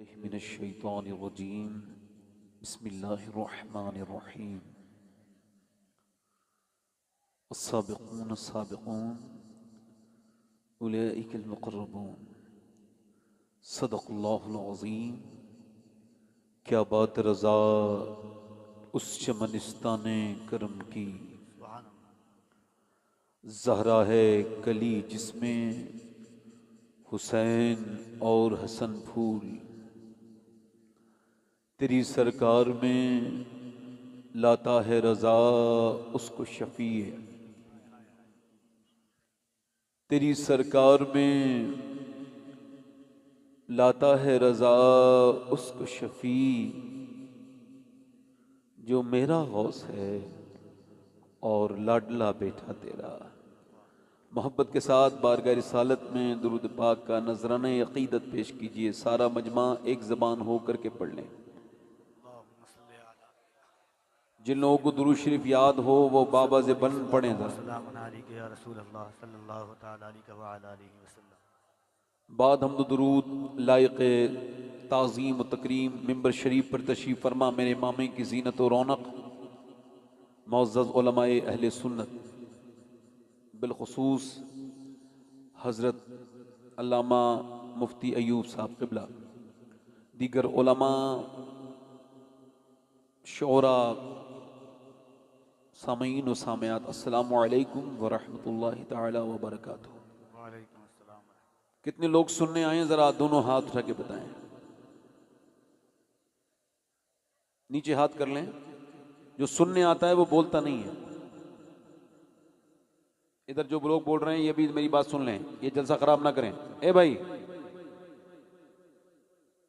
मिनश्शैतानिर्रजीम बिस्मिल्लाहिर्रहमानिर्रहीम अस्साबिकून अस्साबिकून उलैइकल मुक़र्रबून सदक़ल्लाहुल अज़ीम। क्या बात रज़ा उस चमनिस्ताने करम की, ज़हरा है कली जिसमें हुसैन और हसन फूल। तेरी सरकार में लाता है रज़ा उसको शफ़ी है। तेरी सरकार में लाता है रज़ा उसको शफ़ी, जो मेरा गौस है और लाडला बेटा तेरा। मोहब्बत के साथ बारगाह रिसालत में दुरूद पाक का नजराना अक़ीदत पेश कीजिए। सारा मजमा एक ज़बान हो करके पढ़ लें। जिन लोगों को दुरूद शरीफ याद हो वो बाबा से बन पढ़ें। बाद हमदो दुरूद लायक ताज़ीम व तकरीम मिंबर शरीफ पर तशरीफ़ फरमा मेरे मामे की जीनत व रौनक मुअज़्ज़ज़ उलमाए अहले सुन्नत, बिलखुसूस हज़रत अल्लामा मुफ्ती अयूब साहब क़िबला, दीगर उलमा, शोरा, सामीन व सामियात, अस्सलामु अलैकुम व रहमतुल्लाहि तआला व बरकातुहू। कितने लोग सुनने आए हैं ज़रा दोनों हाथ उठा के बताएं। नीचे हाथ कर लें। जो सुनने आता है वो बोलता नहीं है। इधर जो लोग बोल रहे हैं ये भी मेरी बात सुन लें, ये जलसा खराब ना करें। ए भाई,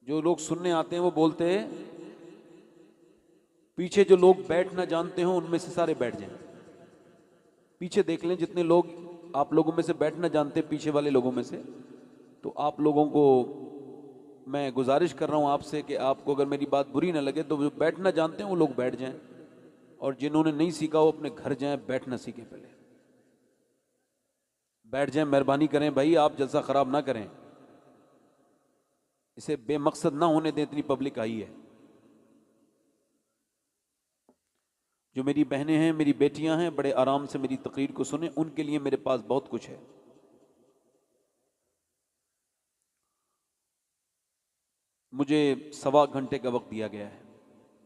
जो लोग सुनने आते हैं वो बोलते हैं, पीछे जो लोग बैठ ना जानते हो उनमें से सारे बैठ जाएं। पीछे देख लें, जितने लोग आप लोगों में से बैठ ना जानते, पीछे वाले लोगों में से, तो आप लोगों को मैं गुजारिश कर रहा हूं आपसे कि आपको अगर मेरी बात बुरी ना लगे तो जो बैठ ना जानते हैं वो लोग बैठ जाएं, और जिन्होंने नहीं सीखा वो अपने घर जाएं, बैठना सीखें। पहले बैठ जाएं, मेहरबानी करें भाई, आप जलसा खराब ना करें। इसे बेमकसद ना होने दें। इतनी पब्लिक आई है। जो मेरी बहनें हैं, मेरी बेटियां हैं, बड़े आराम से मेरी तकरीर को सुने। उनके लिए मेरे पास बहुत कुछ है। मुझे 1.25 घंटे का वक्त दिया गया है।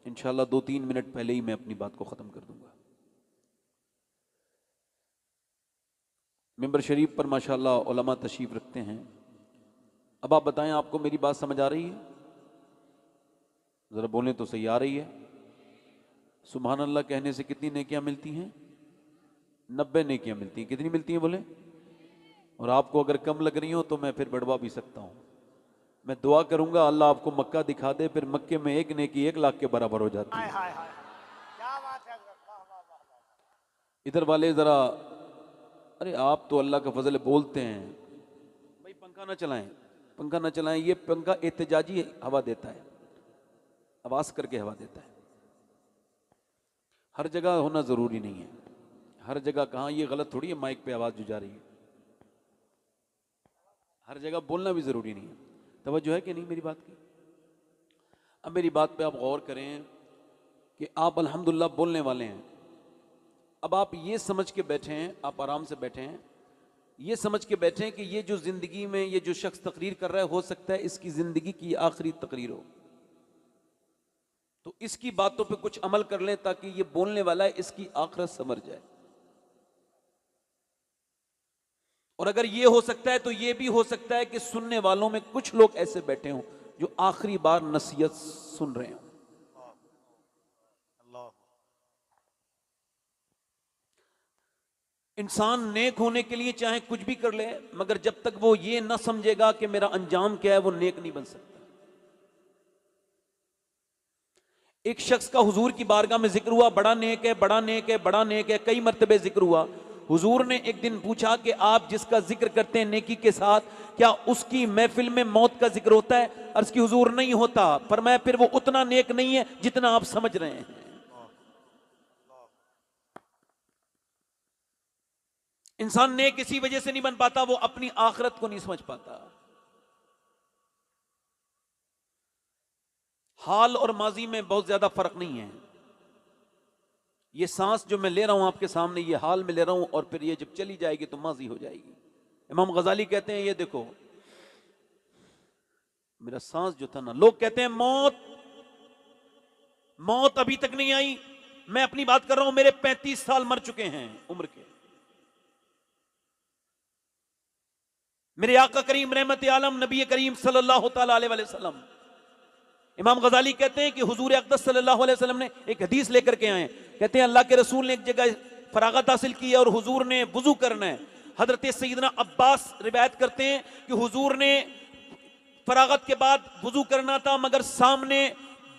इंशाल्लाह 2-3 मिनट पहले ही मैं अपनी बात को ख़त्म कर दूंगा। मिंबर शरीफ पर माशाल्लाह उलमा तशरीफ़ रखते हैं। अब आप बताएं, आपको मेरी बात समझ आ रही है? ज़रा बोलें तो सही, आ रही है? सुभान अल्लाह कहने से कितनी नेकियां मिलती हैं? 90 नेकियां मिलती हैं। कितनी मिलती हैं बोले? और आपको अगर कम लग रही हो तो मैं फिर बढ़वा भी सकता हूं। मैं दुआ करूंगा अल्लाह आपको मक्का दिखा दे, फिर मक्के में एक नेकी 1 लाख के बराबर हो जाती है। इधर वाले जरा, अरे आप तो अल्लाह का फजल बोलते हैं भाई। पंखा ना चलाएं, पंखा ना चलाएं। ये पंखा एहतजाजी हवा देता है, आवाज करके हवा देता है। हर जगह होना जरूरी नहीं है। हर जगह कहाँ, ये गलत थोड़ी है माइक पे आवाज जो जा रही है। हर जगह बोलना भी जरूरी नहीं है। तवज्जो है कि नहीं मेरी बात की? अब मेरी बात पे आप गौर करें कि आप अल्हम्दुलिल्लाह बोलने वाले हैं। अब आप ये समझ के बैठे हैं, आप आराम से बैठे हैं, ये समझ के बैठे हैं कि ये जो जिंदगी में ये जो शख्स तकरीर कर रहा है, हो सकता है इसकी जिंदगी की आखिरी तकरीर हो। तो इसकी बातों पे कुछ अमल कर लें ताकि ये बोलने वाला है इसकी आखिरत समझ जाए। और अगर ये हो सकता है तो ये भी हो सकता है कि सुनने वालों में कुछ लोग ऐसे बैठे हों जो आखिरी बार नसीहत सुन रहे हों। इंसान नेक होने के लिए चाहे कुछ भी कर ले, मगर जब तक वो ये ना समझेगा कि मेरा अंजाम क्या है, वो नेक नहीं बन सकता। एक शख्स का हुजूर की बारगाह में जिक्र हुआ, बड़ा नेक है, बड़ा नेक है, बड़ा नेक है, कई मर्तबे जिक्र हुआ। हुजूर ने एक दिन पूछा कि आप जिसका जिक्र करते हैं नेकी के साथ, क्या उसकी महफिल में मौत का जिक्र होता है? अर्ज की हुजूर नहीं होता। फरमाया फिर वो उतना नेक नहीं है जितना आप समझ रहे हैं। इंसान नेक इसी वजह से नहीं बन पाता, वो अपनी आखिरत को नहीं समझ पाता। हाल और माजी में बहुत ज्यादा फर्क नहीं है। ये सांस जो मैं ले रहा हूं आपके सामने, ये हाल में ले रहा हूं, और फिर ये जब चली जाएगी तो माजी हो जाएगी। इमाम गजाली कहते हैं, ये देखो मेरा सांस जो था ना, लोग कहते हैं मौत अभी तक नहीं आई। मैं अपनी बात कर रहा हूं, मेरे 35 साल मर चुके हैं उम्र के। मेरे आका करीम रहमत आलम नबी करीम सल्लल्लाहु तआला अलैहि वसल्लम, इमाम गजाली कहते हैं कि हुजूर अक़दस सल्लल्लाहु अलैहि वसल्लम ने एक हदीस लेकर के आए। कहते हैं अल्लाह के रसूल ने एक जगह फरागत हासिल की और हुजूर ने वुजू करना है। हजरत सैयदना अब्बास रिवायत करते हैं कि हुजूर ने फरागत के बाद वुजू करना था, मगर सामने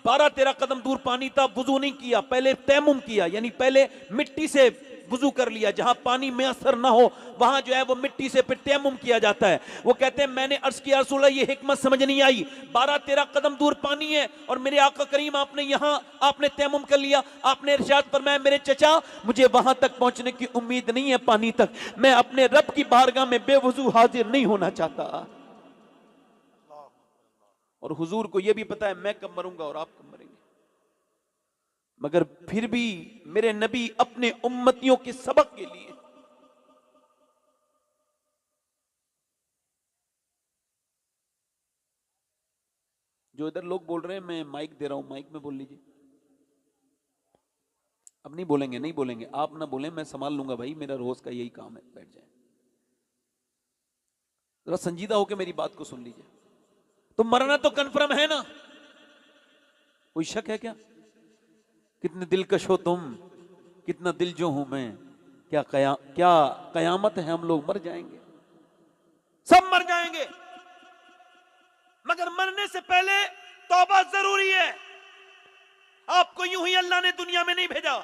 12-13 कदम दूर पानी था। वुजू नहीं किया, पहले तैमुम किया, यानी पहले मिट्टी से वुजू कर लिया। जहां पानी मैसर ना हो वहां जो है वो मिट्टी से फिर तैमुम किया जाता है। वो कहते हैं मैंने अर्ज किया रसूल अल्लाह, ये हिकमत समझ नहीं आई। 12-13 कदम दूर पानी है और मेरे आका करीम आपने यहां आपने तैमुम कर लिया। आपने इरशाद फरमाया, मेरे चचा मुझे वहां तक पहुंचने की उम्मीद नहीं है पानी तक, मैं अपने रब की बारगाह में बेवजू हाजिर नहीं होना चाहता। और हुजूर को यह भी पता है मैं कब मरूंगा और आप कब मरेंगे, मगर फिर भी मेरे नबी अपने उम्मतियों के सबक के लिए जो इधर लोग बोल रहे हैं, मैं माइक दे रहा हूं, माइक में बोल लीजिए। अब नहीं बोलेंगे, नहीं बोलेंगे, आप ना बोलें, मैं संभाल लूंगा भाई, मेरा रोज का यही काम है। बैठ जाए, जरा संजीदा होकर मेरी बात को सुन लीजिए। तो मरना तो कन्फर्म है ना, कोई शक है क्या? कितने दिलकश हो तुम, कितना दिल जो हूं मैं, क्या कयामत है, हम लोग मर जाएंगे, सब मर जाएंगे, मगर मरने से पहले तौबा जरूरी है। आपको यूं ही अल्लाह ने दुनिया में नहीं भेजा,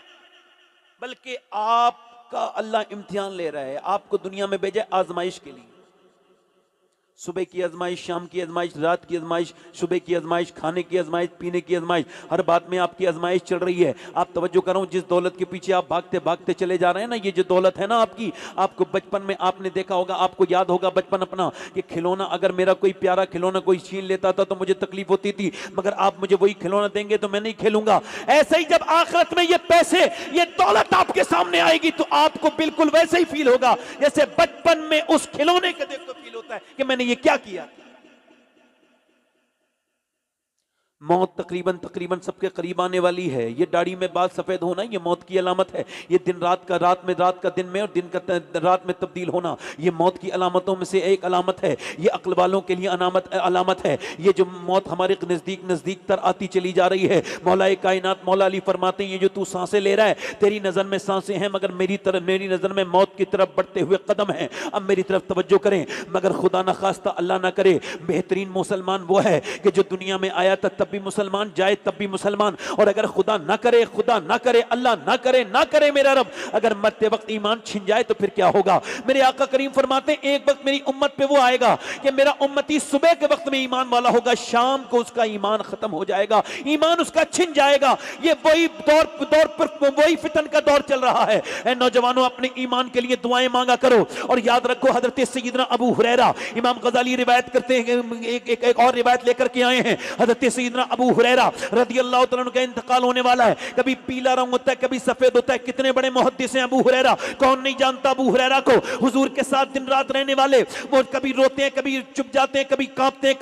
बल्कि आपका अल्लाह इम्तिहान ले रहा है। आपको दुनिया में भेजा आजमाइश के लिए। सुबह की आजमाइश, शाम की आजमाइश, रात की आजमाइश, सुबह की आजमाइश, खाने की आजमाइश, पीने की आजमाइश, हर बात में आपकी आजमाइश चल रही है। आप तवज्जो करो, जिस दौलत के पीछे आप भागते भागते चले जा रहे हैं ना, ये जो दौलत है ना आपकी, आपको बचपन में आपने देखा होगा, आपको याद होगा बचपन अपना, कि खिलौना अगर मेरा कोई प्यारा खिलौना कोई छीन लेता था तो मुझे तकलीफ होती थी, मगर आप मुझे वही खिलौना देंगे तो मैं नहीं खेलूंगा। ऐसे ही जब आखिरत में ये पैसे, ये दौलत आपके सामने आएगी तो आपको बिल्कुल वैसे ही फील होगा जैसे बचपन में उस खिलौने के देख तो फील होता है कि मैंने ये क्या किया। मौत तकरीबन सबके करीब आने वाली है। ये दाढ़ी में बाल सफेद होना ये मौत की अलामत है। ये दिन रात का, रात में रात का दिन में, और दिन का रात में तब्दील होना ये मौत की अलामतों में से एक अलामत है। ये अक्ल वालों के लिए अलामत है। ये जो मौत हमारे नजदीक तर आती चली जा रही है। मौलाए कायनात मौला अली फरमाते हैं, ये जो तू सांसें ले रहा है, तेरी नजर में सांसें हैं, मगर मेरी नजर में मौत की तरफ बढ़ते हुए कदम है। अब मेरी तरफ तवज्जो करें, मगर खुदा न खास्ता अल्लाह ना करे, बेहतरीन मुसलमान वो है कि जो दुनिया में आया था तब भी मुसलमान, जाए तब भी मुसलमान, और अगर खुदा ना करे, अल्लाह ना करे मेरा रब, अगर मरते वक्त ईमान छिन जाए तो फिर क्या होगा। मेरे आका करीम फरमाते हैं, एक वक्त मेरी उम्मत पे वो आएगा कि मेरा उम्मती सुबह के वक्त में ईमान वाला होगा, शाम को उसका ईमान खत्म हो जाएगा, ईमान उसका छिन जाएगा। ये वही दौर पर वही फितन का दौर चल रहा है। ऐ नौजवानों, अपने ईमान के लिए दुआएं मांगा करो, और याद रखो हजरत सैयदना अबू हुरैरा, इमाम गजाली रिवायत करते हैं, एक और रिवायत लेकर के आए हैं। हजरत सैयदना अबू हुरैरा रदियल्लाहु तआला अन्हु का इंतकाल होने वाला है। कभी पीला रंग होता है, कभी सफेद होता है। कितने बड़े मुहद्दिस हैं अबू हुरैरा, कौन नहीं जानता अबू हुरैरा को। हुजूर के साथ दिन रात रहने वाले, वो कभी रोते हैं, कभी चुप जाते हैं, कभी कांपते हैं,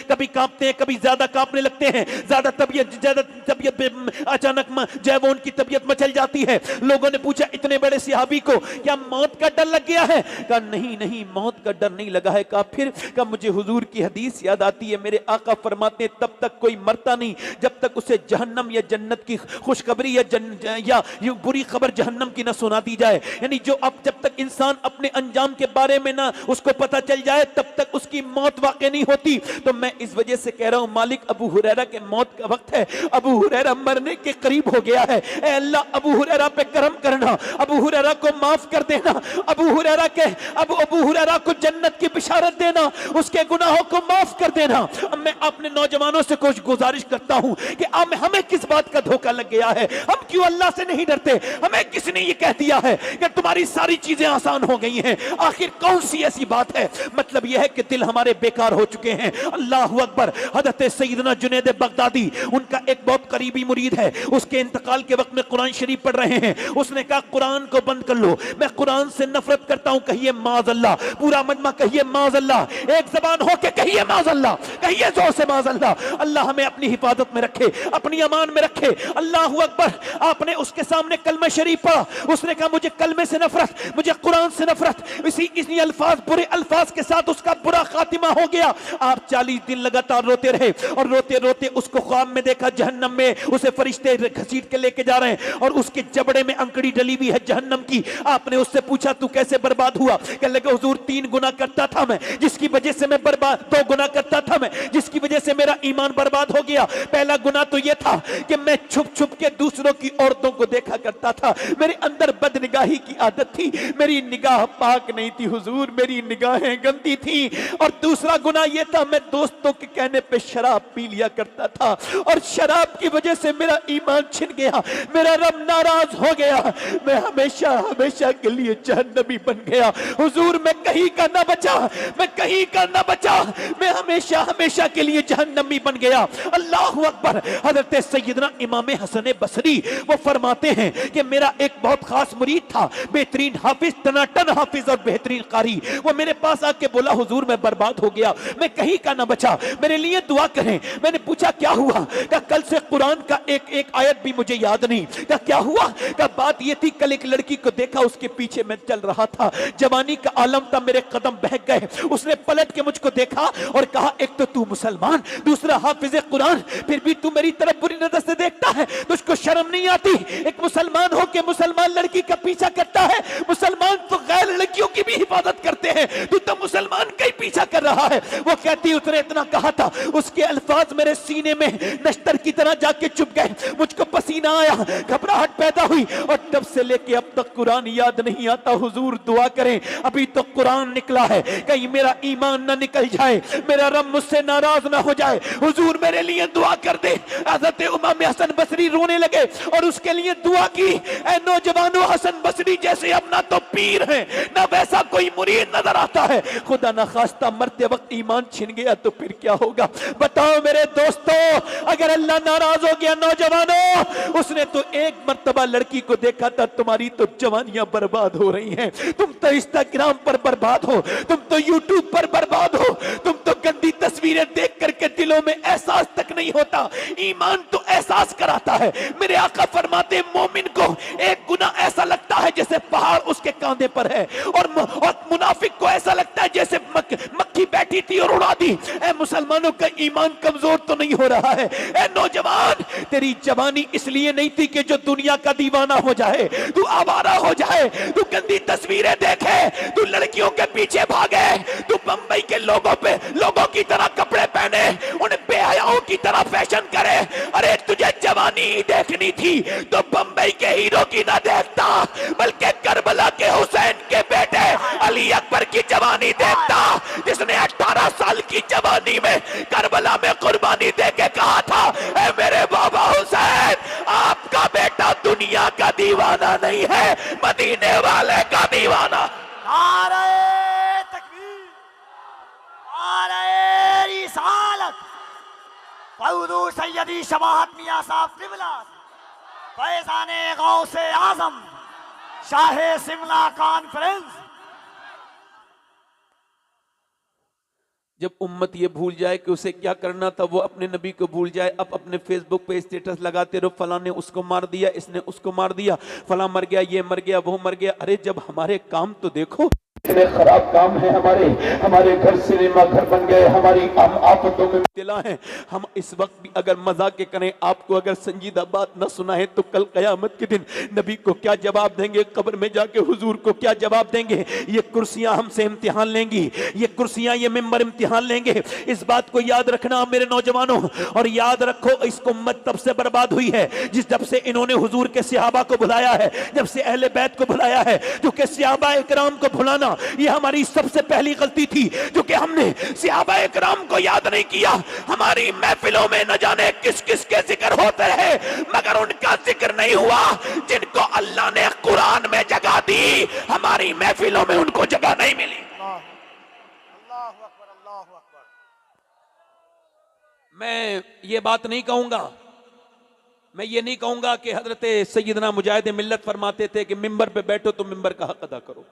कभी कांपते हैं, कभी ज्यादा कांपने लगते हैं। ज्यादा तबीयत अचानक जो है वो उनकी तबीयत मचल जाती है। लोगों ने पूछा, इतने बड़े सहाबी को क्या मौत का डर लग गया है? कहा नहीं, मौत का डर नहीं लगा है। कहा फिर? कहा मुझे हुजूर की हदीस याद आती है, मेरे आका फरमाते हैं, तब तक कोई मरता नहीं जब तक उसे जहन्नम या जन्नत की खुशखबरी या बुरी खबर जहन्नम की न सुना दी जाए। यानी जब तक इंसान अपने अंजाम के बारे में ना उसको पता चल जाए, तब तक उसकी मौत वाक़ई नहीं होती। तो मैं इस वजह से कह रहा हूं, मालिक अबू हुरैरा के मौत का वक्त है, अबू हुरैरा मरने के करीब हो गया है। ऐ अल्लाह, अबू हुरैरा पे करम करना, अबू हुरैरा को माफ कर देना, अबू हुरैरा को जन्नत की बिशारत देना, उसके गुनाहों को माफ कर देना। अब मैं अपने नौजवानों से कुछ गुजारिश करता हूं कि अब हमें किस बात का धोखा लग गया है, हम क्यों अल्लाह से नहीं डरते? हमें किसने ये कह दिया है कि तुम्हारी सारी चीजें आसान हो गई हैं? आखिर कौन सी ऐसी बात है? मतलब यह है कि दिल हमारे बेकार हो चुके हैं। अल्लाह अकबर। हजरत सैयदना जुनैद बगदादी, उनका एक बहुत करीबी मुरीद है, उसके इंतकाल के वक्त में कुरान शरीफ पढ़ रहे हैं। उसने कहा कुरान को बंद कर लो, मैं कुरान से नफरत करता हूं। कहिए माज अल्लाह। पूरा मजमा कहिए माज अल्लाह। एक जबान होके कहिए माज अल्लाह, कहिए जोर से माज अल्लाह। अल्लाह हमें अपनी हिफाजत में रखे, अपनी अमान में रखे। अल्लाह अकबर। आपने उसके सामने कलमा शरीफ पढ़ा, उसने कहा मुझे कलमे से नफरत, मुझे कुरान से नफरत। इसी अल्फाज, बुरे अल्फाज के साथ उसका बुरा खातिमा हो गया। आप 40 दिन लगातार रोते रहे और रोते रोते उसको ख्वाब में देखा जहन्नम में उसे फरिश्ते घसीट के लेके जा रहे हैं और उसके जबड़े में अंकड़ी डली हुई है जहन्नम की। आपने उससे पूछा तू कैसे बर्बाद हुआ? कहने लगे हुजूर 3 गुना करता था मैं, जिसकी वजह से मैं बर्बाद, 2 गुना करता था मैं, जिसकी वजह से मेरा ईमान बर्बाद हो गया। पहला गुना तो यह था कि मैं छुप छुप के दूसरों की औरतों को देखा करता था, मेरे अंदर बदनिगाही की आदत थी, मेरी निगाह पाक नहीं थी हुजूर, मेरी निगाहें गंदी थी। और दूसरा गुना यह था मैं दोस्तों के कहने पे शराब पी लिया करता था और शराब की वजह से मेरा ईमान छिन गया, मेरा रब नाराज हो गया, मैं हमेशा हमेशा के लिए जहन्नमी बन गया। हुजूर मैं कहीं का ना बचा, मैं कहीं का ना बचा, मैं हमेशा हमेशा के लिए जहन्नमी बन गया। अल्लाह अकबर। हजरत सैयदना इमाम हसन बसरी वो फरमाते हैं कि मेरा एक बहुत खास मुरीद था, बेहतरीन हाफिज, टनाटन हाफिज और बेहतरीन कारी। वो मेरे पास आके बोला हुजूर मैं बर्बाद हो गया, मैं कहीं का ना बचा, मेरे लिए दुआ करें। मैंने पूछा क्या हुआ? क्या कल से कुरान का एक एक आयत भी मुझे याद नहीं। क्या हुआ? क्या बात ये थी कल एक लड़की को देखा, उसके पीछे मैं चल रहा था, जवानी का आलम था, मेरे कदम बहक गए, उसने पलट के मुझको देखा और कहा एक तो तू मुसलमान, दूसरा हाफिज कुरान, फिर भी तू मेरी तरफ बुरी नजर से देखता है, तुझको शर्म नहीं आती? एक मुसलमान हो के मुसलमान लड़की का पीछा करता है, मुसलमान तो गैर लड़कियों की भी हिफाजत करते हैं, तू तो मुसलमान का ही पीछा कर रहा है। वो कहती उसने इतना कहा था, उसके अल्फाज मेरे सीने में नश्तर की तरह जाके चुप गए, मुझको पसीना आया, घबराहट पैदा हुई और तब से लेके अब तक कुरान याद नहीं आता। हुजूर दुआ करें, अभी तो कुरान निकला है, कहीं मेरा ईमान ना निकल जाए, मेरा रब मुझसे नाराज ना हो जाए। हुजूर मेरे लिए दुआ कर दे। हज़रत इमाम हसन बसरी रोने लगे और उसके लिए दुआ की। ऐ नौजवानों, हसन बसरी जैसे अब ना तो पीर हैं ना वैसा कोई मुरीद नजर आता है, खुदा ना खास्ता मरते वक्त ईमान छिन गया तो फिर क्या होगा? बताओ मेरे दोस्तों, अगर अल्लाह नाराज हो गया, नौजवानों, उसने तो एक मर्तबा लड़की को देखा था, तुम्हारी तो जवानियां बर्बाद हो रही हैं, तुम तो इंस्टाग्राम पर बर्बाद हो, तुम तो यूट्यूब पर बर्बाद हो, तुम तो गंदी तस्वीरें देख करके दिलों में एहसास तक नहीं होता। ईमान तो एहसास कराता है। मेरे आका फरमाते मोमिन को एक गुना ऐसा लगता है जैसे पहाड़ उसके कांधे पर है और मुनाफिक को ऐसा लगता है जैसे मक्खी बैठी थी और उड़ा दी। ऐ मुसलमानों का ईमान कमजोर तो नहीं हो रहा है? ऐ नौजवान, तेरी जवानी इसलिए नहीं थी कि जो दुनिया का दीवाना हो जाए, तू आवारा हो जाए, तू गंदी तस्वीरें देखे, तू लड़कियों के पीछे भागे, तू बंबई के लोगों की तरह कपड़े पहने, उन्हें बेहयाओं की तरह फैशन करे। अरे तुझे जवानी देखनी थी तो बंबई के हीरो की ना देखता, बल्कि करबला के हुसैन के बेटे अली अकबर की जवानी देखता, जिसने 18 साल की जवानी में करबला में कुर्बानी देके कहा था, ऐ मेरे बाबा हुसैन, आपका बेटा दुनिया का दीवाना नहीं है, मदीने वाले का दीवाना। नारे तकबीर, नारे रिसालत, फौदू सैयदी शबाहत मियां साहब किबला, फैज़ाने गौसे आजम, शाहे शिमला कॉन्फ्रेंस। जब उम्मत ये भूल जाए कि उसे क्या करना था, वो अपने नबी को भूल जाए, अब अपने फेसबुक पे स्टेटस लगाते रहो, फला ने उसको मार दिया, इसने उसको मार दिया, फला मर गया, ये मर गया, वो मर गया। अरे जब हमारे काम तो देखो, इतने खराब काम है हमारे घर सिनेमा घर बन गए, हमारी आफतों में मुब्तला हैं। हम इस वक्त भी अगर मजाक के करें, आपको अगर संजीदा बात न सुनाए तो कल कयामत के दिन नबी को क्या जवाब देंगे? कब्र में जाके हुजूर को क्या जवाब देंगे? ये कुर्सियां हमसे इम्तिहान लेंगी, ये कुर्सियां, ये मिंबर इम्तिहान लेंगे। इस बात को याद रखना मेरे नौजवानों, और याद रखो इसको उम्मत तब से बर्बाद हुई है जब से इन्होंने हुजूर के सहाबा को बुलाया है, जब से अहले बैत को बुलाया है, क्योंकि सहाबा इकराम को भुलाना होना ये हमारी सबसे पहली गलती थी, जो कि हमने सहाबा इकराम को याद नहीं किया। हमारी महफिलों में न जाने किस किस के जिक्र होते रहे, मगर उनका जिक्र नहीं हुआ जिनको अल्लाह ने कुरान में जगह दी। हमारी महफिलों में उनको जगह नहीं मिली। मैं ये बात नहीं कहूंगा, मैं ये नहीं कहूंगा कि हजरत सैयदना मुजाहिद मिल्लत फरमाते थे कि मिंबर पे बैठो तो मिंबर का हक अदा करो।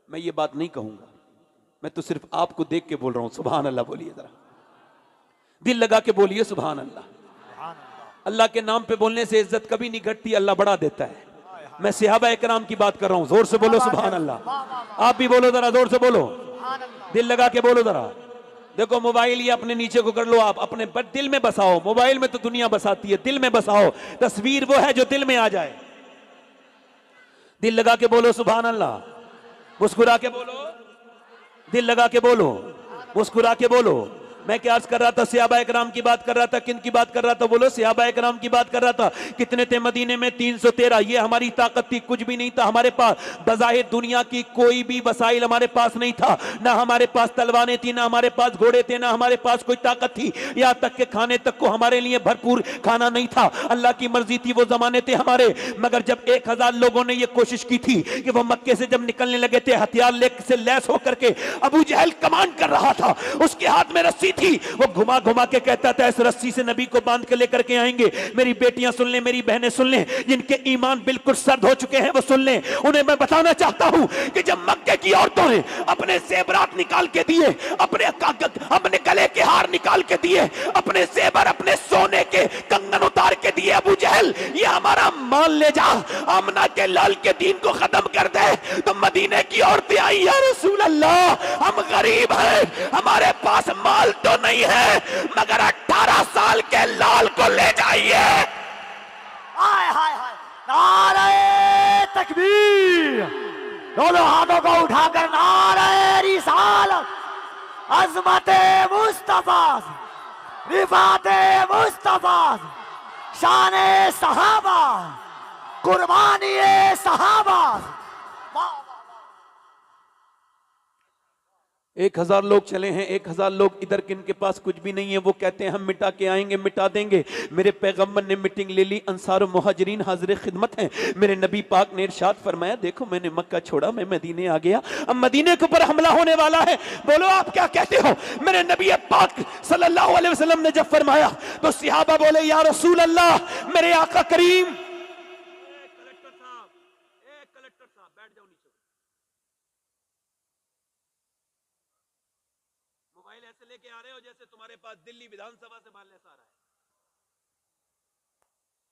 मैं ये बात नहीं कहूंगा, मैं तो सिर्फ आपको देख के बोल रहा हूं। सुभान अल्लाह बोलिए, जरा दिल लगा के बोलिए सुभान अल्लाह। अल्लाह के नाम पे बोलने से इज्जत कभी नहीं घटती, अल्लाह बढ़ा देता है। मैं सहाबा इकराम की बात कर रहा हूं। जोर से बोलो सुभान अल्लाह। आप भी बोलो, जरा जोर से बोलो, दिल लगा के बोलो जरा। देखो मोबाइल ये अपने नीचे को कर लो, आप अपने दिल में बसाओ। मोबाइल में तो दुनिया बसाती है, दिल में बसाओ। तस्वीर वो है जो दिल में आ जाए। दिल लगा के बोलो सुभान अल्लाह, मुस्कुरा के बोलो, दिल लगा के बोलो, मुस्कुरा के बोलो। मैं क्या अर्ज कर रहा था? सहाबा इकराम की बात कर रहा था। किन की बात कर रहा था? बोलो, सहाबा इकराम की बात कर रहा था। कितने थे मदीने में? 313। ये हमारी ताकत थी, कुछ भी नहीं था हमारे पास। बज़ाहिर दुनिया की कोई भी वसाइल हमारे पास नहीं था, ना हमारे पास तलवारें थी, ना हमारे पास घोड़े थे, ना हमारे पास कोई ताकत थी। यहाँ तक के खाने तक को हमारे लिए भरपूर खाना नहीं था। अल्लाह की मर्जी थी, वो जमाने थे हमारे। मगर जब 1000 लोगों ने यह कोशिश की थी कि वह मक्के से जब निकलने लगे थे, हथियार लेकर से लैस होकर के, अबू जहल कमांड कर रहा था, उसके हाथ में रस्सी थी। वो घुमा घुमा के कहता था, इस रस्सी से नबी को बांध के लेकर के आएंगे। मेरी बेटियां सुन लें, मेरी बहनें सुन लें, जिनके ईमान बिल्कुल सर्द हो चुके हैं वो सुन लें। उन्हें मैं बताना चाहता हूं कि जब मक्के की औरतों ने अपने जेवरात निकाल के दिए, अपने गले के हार निकाल के दिए, अपने जेवर, अपने सोने के कंगन उतार के दिए, अबू जहल ये हमारा माल ले जा, आमना के लाल के दीन को खत्म कर दे। तो मदीने की औरतें आई, या रसूल अल्लाह हम गरीब हैं, हमारे पास माल तो नहीं है, मगर 18 साल के लाल को ले जाइए। हाय हाय हाय, नारे तकबीर, दोनों हाथों को उठाकर नारे रिसालत, अज़मते मुस्तफा, रिफाते मुस्तफा, शाने सहाबा, कुर्बानी सहाबा। 1000 लोग चले हैं, 1000 लोग इधर, किन के पास कुछ भी नहीं है। वो कहते हैं हम मिटा के आएंगे, मिटा देंगे। मेरे पैगंबर ने मीटिंग ले ली, अंसार मुहाजिरीन हाजिर खिदमत हैं। मेरे नबी पाक ने इरशाद फरमाया, देखो मैंने मक्का छोड़ा, मैं मदीने आ गया, अब मदीने के ऊपर हमला होने वाला है। बोलो आप क्या कहते हो? मेरे नबी पाक सल्लल्लाहु अलैहि वसल्लम ने जब फरमाया तो सहाबा बोले, या रसूल अल्लाह, मेरे आका करीम। कलेक्टर साहब बैठ जाओ नीचे। मोबाइल ऐसे लेके आ रहे हो जैसे तुम्हारे पास दिल्ली विधानसभा से बालनेस आ रहा है।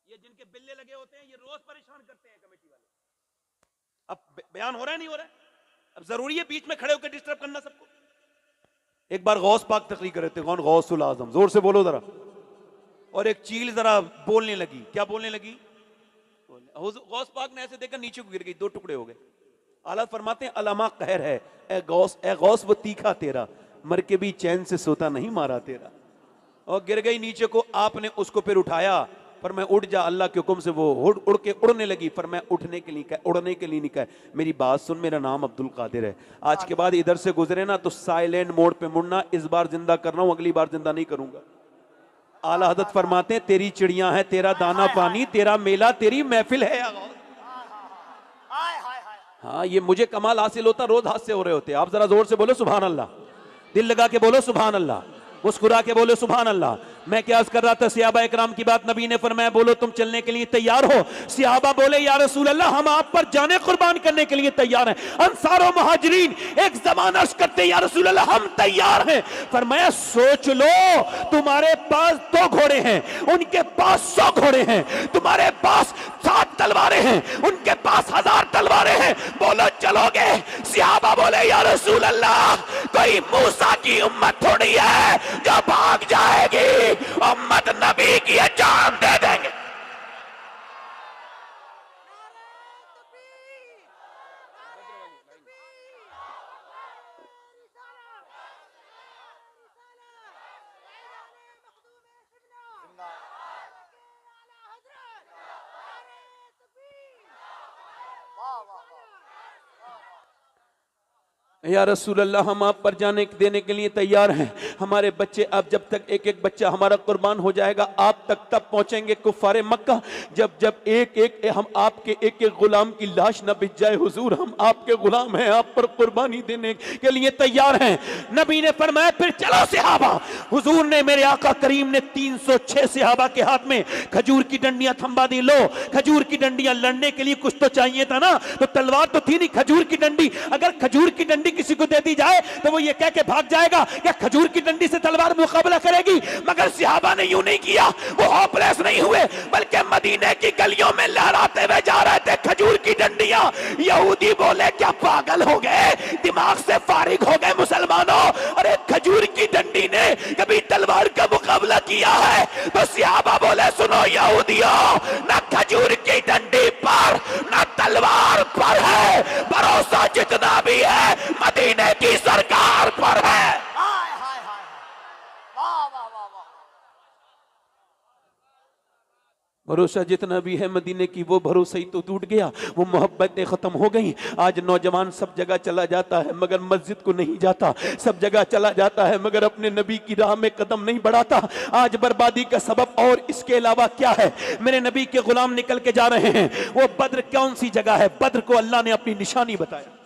ये जिनके बिल्ले लगे होते हैं, ये रोज परेशान करते हैं कमेटी वाले। अब बयान हो रहा है, नहीं हो रहा है? अब जरूरी है बीच में खड़े होकर डिस्टर्ब करना सबको? एक बार गौस पाक तकरीर कर रहे थे, कौन? गौसुल आजम, जोर से बोलो जरा। और एक चील जरा बोलने लगी। क्या बोलने लगी? गौस पाक ने ऐसे देखकर नीचे को गिर गई, 2 टुकड़े हो गए। आला फरमाते हैं, अलामा कहर है, ए गौस वो तीखा तेरा, मर के भी चैन से सोता नहीं मारा तेरा। और गिर गई नीचे को। आपने उसको फिर उठाया, पर मैं उठ जा, अल्लाह के हुक्म से वो उड़ के उड़ने लगी। पर मैं उठने के लिए कहा, उड़ने के लिए नहीं कहा। मेरी बात सुन, मेरा नाम अब्दुल कादिर है। आज के बाद इधर से गुजरे ना तो साइलेंट मोड पे मुड़ना। इस बार जिंदा कर रहा हूं, अगली बार जिंदा नहीं करूंगा। आला हज़रत फरमाते हैं, तेरी चिड़िया है, तेरा दाना पानी, तेरा मेला, तेरी महफिल है। हाँ, ये मुझे कमाल हासिल होता, रोज हादसे हो रहे होते। आप जरा जोर से बोलो सुभान अल्लाह, दिल लगा के बोलो सुभान अल्लाह, मुस्कुरा के बोलो सुभान अल्लाह। मैं क्या अर्ज कर रहा था? सहाबा इकराम की बात नबी ने फरमाया, बोलो तुम चलने के लिए तैयार हो? सहाबा बोले, या रसूल अल्लाह हम आप पर जाने कुर्बान करने के लिए तैयार हैं। अंसार और मुहाजिरीन एक जबान अर्ज करते, या रसूल अल्लाह हम तैयार हैं। फरमाया, सोच लो, तुम्हारे पास 2 घोड़े हैं, उनके पास 100 घोड़े हैं, तुम्हारे पास 7 तलवारें हैं, उनके पास 1000 तलवारें हैं, बोलो चलोगे? सहाबा बोले, या रसूल अल्लाह कोई मूसा की उम्मत थोड़ी है जो भाग जाएगी, उम्मत नबी की जान दे देंगे। या रसूल अल्लाह, हम आप पर जाने देने के लिए तैयार हैं। हमारे बच्चे, अब जब तक एक एक बच्चा हमारा कुर्बान हो जाएगा, आप तक तब पहुंचेंगे कुफारे मक्का, जब जब एक एक हम आपके एक एक गुलाम की लाश न बिछ जाए। हुजूर, हम आपके गुलाम हैं, आप पर कुर्बानी देने के लिए तैयार हैं। नबी ने फरमाया, फिर चलो सहाबा। हुजूर ने, मेरे आका करीम ने 306 सहाबा के हाथ में खजूर की डंडियां थंबा दी। लो, खजूर की डंडियां, लड़ने के लिए कुछ तो चाहिए था ना, तो तलवार तो थी नहीं, खजूर की डंडी। अगर खजूर की डंडी किसी को दे दी जाए तो वो ये कह के भाग जाएगा कि खजूर की डंडी से तलवार मुकाबला करेगी। मगर सहाबा ने यूं नहीं किया, वो होपलेस नहीं हुए, बल्कि मदीने की गलियों में लहराते हुए जा रहे थे खजूर की डंडियां। यहूदी बोले, क्या पागल हो गए, दिमाग से फारिग हो गए मुसलमानों? अरे खजूर की डंडी ने कभी तलवार का मुकाबला किया है? तो सहाबा बोले, सुनो यहूदियों, ना खजूर की डंडी पर ना तलवार पर है, भरोसा जितना भी है मदीने की सरकार पर है। हाय हाय हाय, वाह वाह वाह वाह। भरोसा जितना भी है मदीने की, वो भरोसा ही तो टूट गया, वो मोहब्बतें खत्म हो गई। आज नौजवान सब जगह चला जाता है मगर मस्जिद को नहीं जाता, सब जगह चला जाता है मगर अपने नबी की राह में कदम नहीं बढ़ाता। आज बर्बादी का सबब और इसके अलावा क्या है? मेरे नबी के गुलाम निकल के जा रहे हैं। वो बद्र कौन सी जगह है? बद्र को अल्लाह ने अपनी निशानी बताया।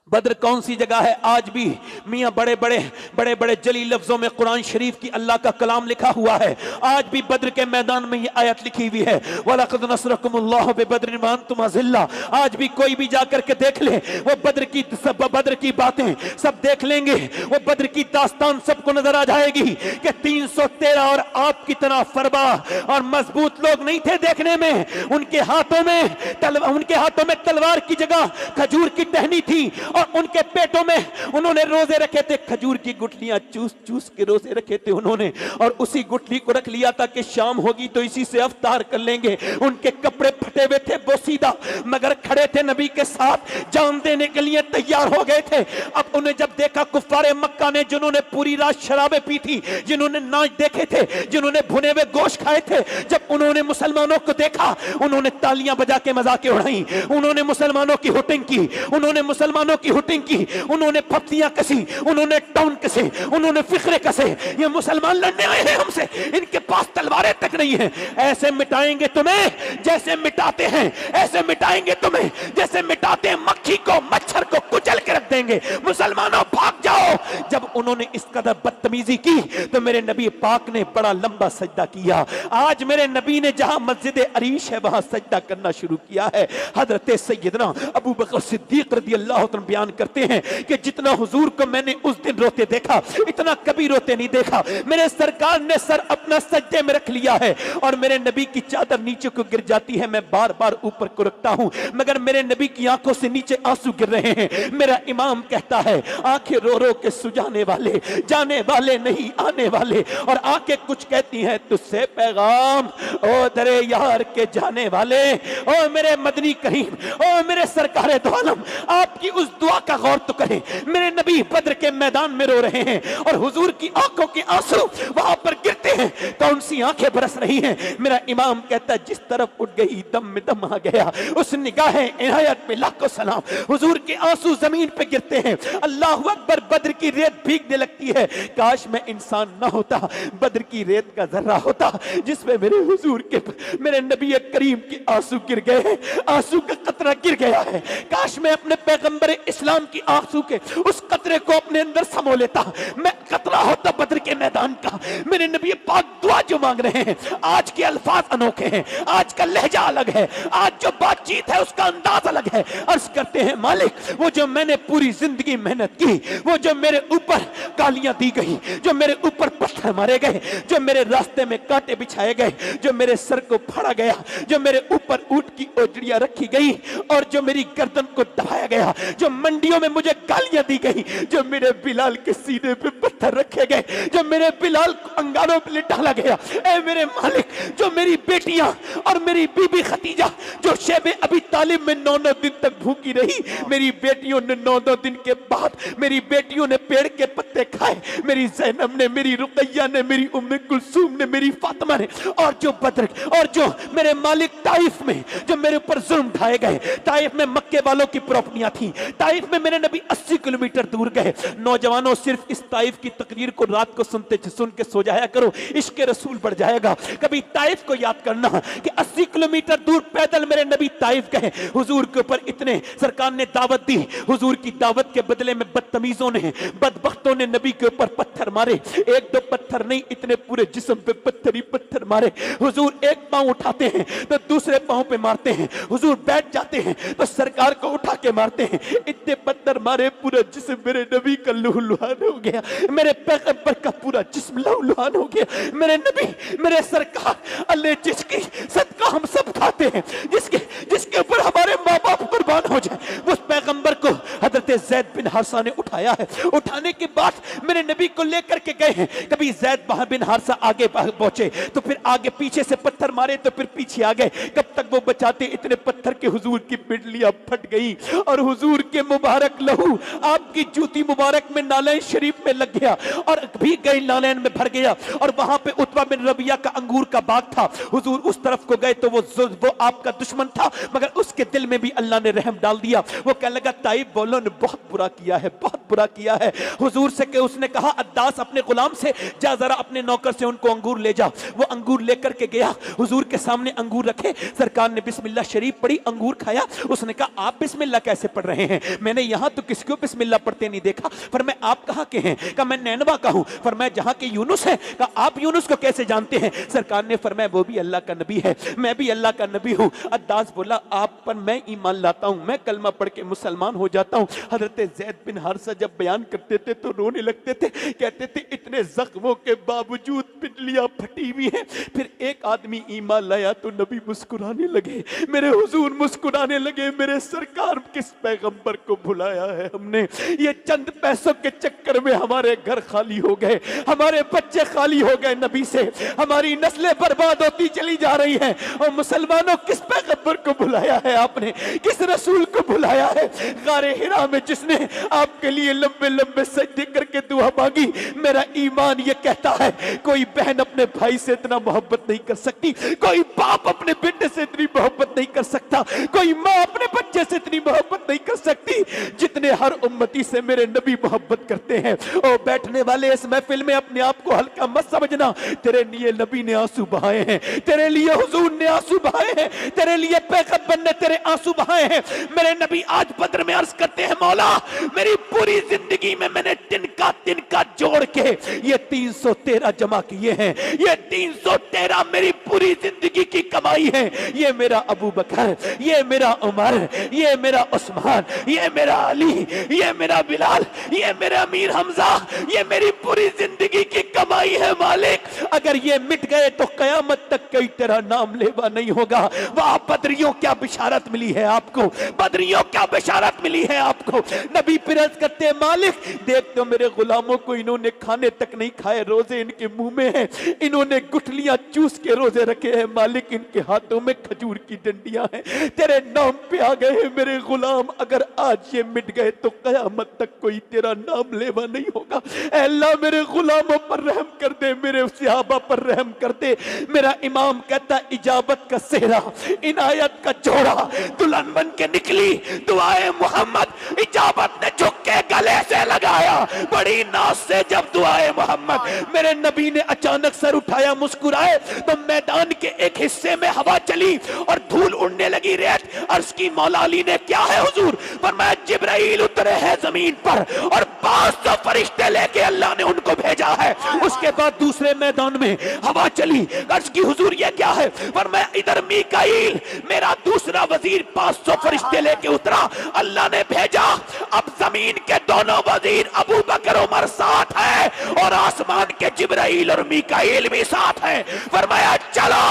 बद्र कौन सी जगह है? आज भी मियाँ बड़े बड़े जली लफ्जों में कुरान शरीफ की अल्लाह का कलाम लिखा हुआ है। आज भी बद्र के मैदान में ये आयत लिखी हुई है, वलक़द नसरकुमुल्लाहु बिबद्रिन व अंतुम अज़िल्ला। आज भी कोई भी जाकर के देख ले, वो बद्र की बातें सब देख लेंगे, वो बद्र की दास्तान सबको नजर आ जाएगी कि 313 और आप कितना फरबा और मजबूत लोग नहीं थे देखने में। उनके हाथों में तलवार की जगह खजूर की टहनी थी और उनके पेटों में उन्होंने रोजे रखे थे, खजूर की गुठलियां चूस चूस के रोजे रखे थे उन्होंने, और उसी गुठली को रख लिया था कि शाम होगी तो इसी से अफ्तार कर लेंगे। उनके कपड़े फटे हुए थे बोसीदा, मगर खड़े थे नबी के साथ, जान देने के लिए तैयार हो गए थे। अब उन्हें जब देखा कुफारे मक्का ने, जिन्होंने पूरी रात शराबें पी थी, जिन्होंने नाच देखे थे, जिन्होंने भुने हुए गोश्त खाए थे, जब उन्होंने मुसलमानों को देखा, उन्होंने तालियां बजा के मजाके उड़ाई, उन्होंने मुसलमानों की हुटिंग की, उन्होंने मुसलमानों की हुटिंग की, उन्होंने पत्तियां कसी, उन्होंने टाउन कसे, उन्होंने फिक्रे कसे। ये मुसलमान लड़ने आए हैं हमसे, इनके पास तलवारें तक नहीं है। ऐसे मिटाएंगे तुम्हें जैसे मिटाते हैं, ऐसे मिटाएंगे तुम्हें जैसे मिटाते हैं मक्खी को, मच्छर को कुचल के रख देंगे। मुसलमानों भाग जाओ। जब उन्होंने इस कदर बदतमीजी की तो मेरे नबी पाक ने बड़ा लंबा सजदा किया। आज मेरे नबी ने जहां मस्जिद अरीश है वहां सजदा करना शुरू किया है। हजरत सैयदना अबू बकर सिद्दीक रज़ी अल्लाह तआला बयान करते हैं कि जितना हुजूर को मैंने उस दिन रोते देखा, इतना कभी रोते नहीं देखा। मेरे सरकार ने सर अपना सज्जे में रख लिया है और मेरे नबी की चादर नीचे को गिर जाती है, मैं बार बार ऊपर को रखता हूं, मगर मेरे नबी की आंखों से नीचे आंसू गिर रहे हैं। मेरा इमाम कहता है, आंखें रो रो के सुजाने वाले, जाने वाले नहीं आने वाले, और आंखें कुछ कहती हैं तुझसे पैगाम, ओ दरे यार के जाने वाले, ओ मेरे मदनी करीम, ओ मेरे सरकारे दो आलम, आपकी उस दुआ का गौर तो करें। मेरे नबी बद्र के मैदान में रो रहे हैं और हुजूर की आंखों के आंसू वहां पर गिरते हैं, कौन सी आंखें बरस रही हैं। मेरा इमाम कहता है, जिस तरफ उठ गई दम में दम आ गया, उस निगाहें इनायत पे लाखों सलाम। हुजूर के आंसू जमीन पे गिरते हैं, अल्लाहु अकबर। बद्र की रेत भीगने लगती है। काश मैं इंसान ना होता, बद्र की रेत का जर्रा होता जिसमें मेरे हुजूर के, मेरे नबी करीम के आंसू गिर गए हैं, आंसू का कतरा गिर गया है। काश मैं अपने पैगंबर इस्लाम की आंसू के उस कतरे को अपने अंदर समो लेता, मैं कतरा होता बद्र के मैदान का। मेरे नबी पाक दुआ जो मांग रहे हैं, आज के अल्फाज अनोखे हैं, आज का लहजा अलग है, आज जो बातचीत है उसका अंदाज अलग है। अर्ज करते हैं, मालिक वो जो मैंने पूरी जिंदगी मेहनत की, वो जो मेरे ऊपर गालियां दी गई, जो मेरे ऊपर पत्थर मारे गए, जो मेरे रास्ते में कांटे बिछाए गए, जो मेरे सर को फाड़ा गया, जो मेरे ऊपर ऊंट की ओजड़ियां रखी गई और जो मेरी गर्दन को दबाया गया, जो मंडियों में मुझे गालियां दी गई, जो मेरे बिलाल के सीने पे पत्थर रखे गए, जो मेरे बिलाल को अंगारों पे लिटाला गया, ऐ मेरे मालिक जो मेरी बेटियां और मेरी बीबी खतीजा जो शेबे अभी तालिब में 9-9 दिन तक भूखी रही, मेरी बेटियों ने 9-9 दिन के बाद मेरी बेटियों ने पेड़ के देखा है मेरी ज़ैनब ने, मेरी रुकैया ने, मेरी उम्मे कुलसूम ने, मेरी फातिमा ने, और जो बद्र और जो मेरे मालिक ताइफ में जो मेरे ऊपर जुल्म ढाए गए, ताइफ में मक्के वालों की प्रॉपर्टियां थी, ताइफ में मेरे नबी 80 किलोमीटर दूर गए। नौजवानों सिर्फ इस ताइफ की तकरीर को रात को सुन के सो जाया करो, इश्क रसूल बढ़ जाएगा। कभी ताइफ को याद करना कि 80 किलोमीटर दूर पैदल मेरे नबी ताइफ गए। हुजूर के ऊपर इतने सरकार ने दावत दी, हुजूर की दावत के बदले में बदतमीजों ने, बदबख्तों ने नबी के ऊपर पत्थर मारे। एक दो पत्थर नहीं, इतने पूरे जिस्म पे पत्थर ही पत्थर मारे। हुजूर एक पांव उठाते हैं तो दूसरे पांव पे मारते हैं, हुजूर बैठ जाते हैं तो सरकार को उठा के मारते हैं। इतने पत्थर मारे, पूरा जिस्म मेरे नबी का लहूलुहान हो गया, मेरे पैगंबर का पूरा जिस्म लहूलुहान हो गया। मेरे नबी, मेरे सरकार, अल्लाह जिसकी सदका हम सब खाते हैं, जिसके ऊपर हमारे माँ बाप कुर्बान हो जाए, उस पैगंबर को हजरत ज़ैद बिन हारिसा ने उठाया है। उठाने के बाद मेरे नबी को लेकर के गए हैं। कभी ज़ैद बिन हारिसा आगे पहुंचे तो फिर आगे, पीछे से पत्थर मारे तो फिर पीछे आ गए। कब तक वो बचाते, इतने पत्थर के हुजूर की पिंडलियां फट गई और हुजूर के मुबारक लहू आपकी जूती मुबारक में नालैन शरीफ में लग गया और भी गई नालैन में भर गया। और वहां पे उतबा बिन रबिया का अंगूर का बाग था, हुजूर उस तरफ को गए तो वो आपका दुश्मन था, मगर उसके दिल में भी अल्लाह ने रहम डाल दिया। वो कहने लगा ताइब बोलो ने बहुत बुरा किया है, बहुत बुरा किया है। हुजूर से उसने कहा अद्दास अपने गुलाम से जा, जरा अपने नौकर से उनको अंगूर ले जा। वो अंगूर लेकर के गया, हुजूर के सामने अंगूर रखे, सरकार ने बिस्मिल्लाह शरीफ पढ़ी, अंगूर खाया। उसने कहा आप बिस्मिल्लाह कैसे पढ़ रहे हैं, मैंने यहां तो किसी को बिस्मिल्लाह पढ़ते नहीं देखा। पर मैं आप कहां के हैं, कहा मैं नैनवा का हूं। पर मैं जहां के यूनुस है, कहा आप यूनुस को कैसे जानते हैं। सरकार ने फरमाया वो भी अल्लाह का नबी है, मैं भी अल्लाह का नबी हूं। अद्दास बोला आप पर मैं ईमान लाता हूं, मैं कलमा पढ़ के मुसलमान हो जाता हूं। हजरत ज़ैद बिन हारिसा जब बयान करते थे तो रोने लगते थे, कहते थे इतने जख्मों के बावजूद पिंडलियां फटी हुई हैं। फिर एक आदमी ईमान लाया तो नबी मुस्कुराने लगे, मेरे हुजूर मुस्कुराने लगे, मेरे सरकार किस पैगंबर को भुलाया है हमने। ये चंद पैसों के चक्कर में हमारे घर खाली हो गए, हमारे बच्चे खाली हो गए नबी से, हमारी नस्लें बर्बाद होती चली जा रही हैं। और मुसलमानों किस पैगंबर को भुलाया है आपने, किस रसूल को भुलाया है। गारे हिरा में जिसने आपके लिए लंबे लंबे सजदे करके दुआ मांगी, मेरा ईमान ये कहता है कोई बहन अपने भाई से इतना मोहब्बत नहीं कर सकती, कोई बाप अपने बेटे से इतनी मोहब्बत नहीं कर सकता, कोई माँ अपने बच्चे से इतनी मोहब्बत नहीं कर सकती जितने हर उम्मती से मेरे नबी मोहब्बत करते हैं। और बैठने वाले इस महफिल में अपने आप को हल्का मत समझना, तेरे लिए नबी ने आंसू बहाए हैं, तेरे लिए हुजूर ने आंसू बहाए हैं, तेरे लिए पैगंबर ने तेरे आंसू बहाए हैं। मेरे नबी आज बद्र में अर्ज करते हैं मौला मेरी पूरी जिंदगी में मैंने तिनका जोड़ के ये 313 जमा किए हैं, ये 313 मेरी पूरी जिंदगी की कमाई है। ये मेरा अबू बकर, ये मेरा उमर, ये मेरा उस्मान, ये मेरा अली, ये मेरा बिलाल, ये मेरा अमीर हमजा, ये मेरी पूरी जिंदगी की कमाई है मालिक। अगर ये मिट गए तो कयामत तक कोई तेरा नाम लेवा नहीं होगा। वाह बदरियों क्या बिशारत मिली है आपको, बदरियों क्या बिशारत मिली है आपको। नबी फिरज करते हैं मालिक देख तो मेरे गुलामों को इन्होंने खाने तक नहीं खाए, रोजे इनके मुंह में हैं, इन्होंने गुठलियां चूस के रोजे रखे हैं मालिक, इनके हाथों में खजूर की डंडियां हैं, तेरे नाम पे आ गए हैं मेरे गुलाम। अगर आज ये मिट गए तो कयामत तक कोई तेरा नाम लेवा नहीं होगा। ऐ अल्लाह मेरे गुलामों पर रहम कर दे, मेरे सहाबा पर रहम कर दे। मेरा इमाम कहता इजाबत का सेहरा, इनायत का जोड़ा दुल्हन बन के निकली दुआए मोहम्मद, इजाबत ने झुक के गले से लगाया बड़ी नाज से जब दुआए मोहम्मद। मेरे नबी ने अचानक सर उठाया, मुस्कुराए तो मैदान के एक हिस्से में हवा चली और धूल उड़ने लगी, रेत। अर्ज की मौला अली ने क्या है हुजूर, फरमाया जिब्राइल उतरे हैं जमीन पर और 500 फरिश्ते लेके अल्लाह ने उनको भेजा है। उसके बाद दूसरे मैदान में हवा चली, अर्ज की हुजूर ये क्या है, फरमाया इधर मीकाईल मेरा दूसरा वजीर 500 फरिश्ते लेके उतरा, अल्लाह ने भेजा। अब जमीन के दोनों वजीर अबू बकर उमर साथ है और आसमान के जिब्राइल और मीकाईल भी साथ है। फरमाया चलो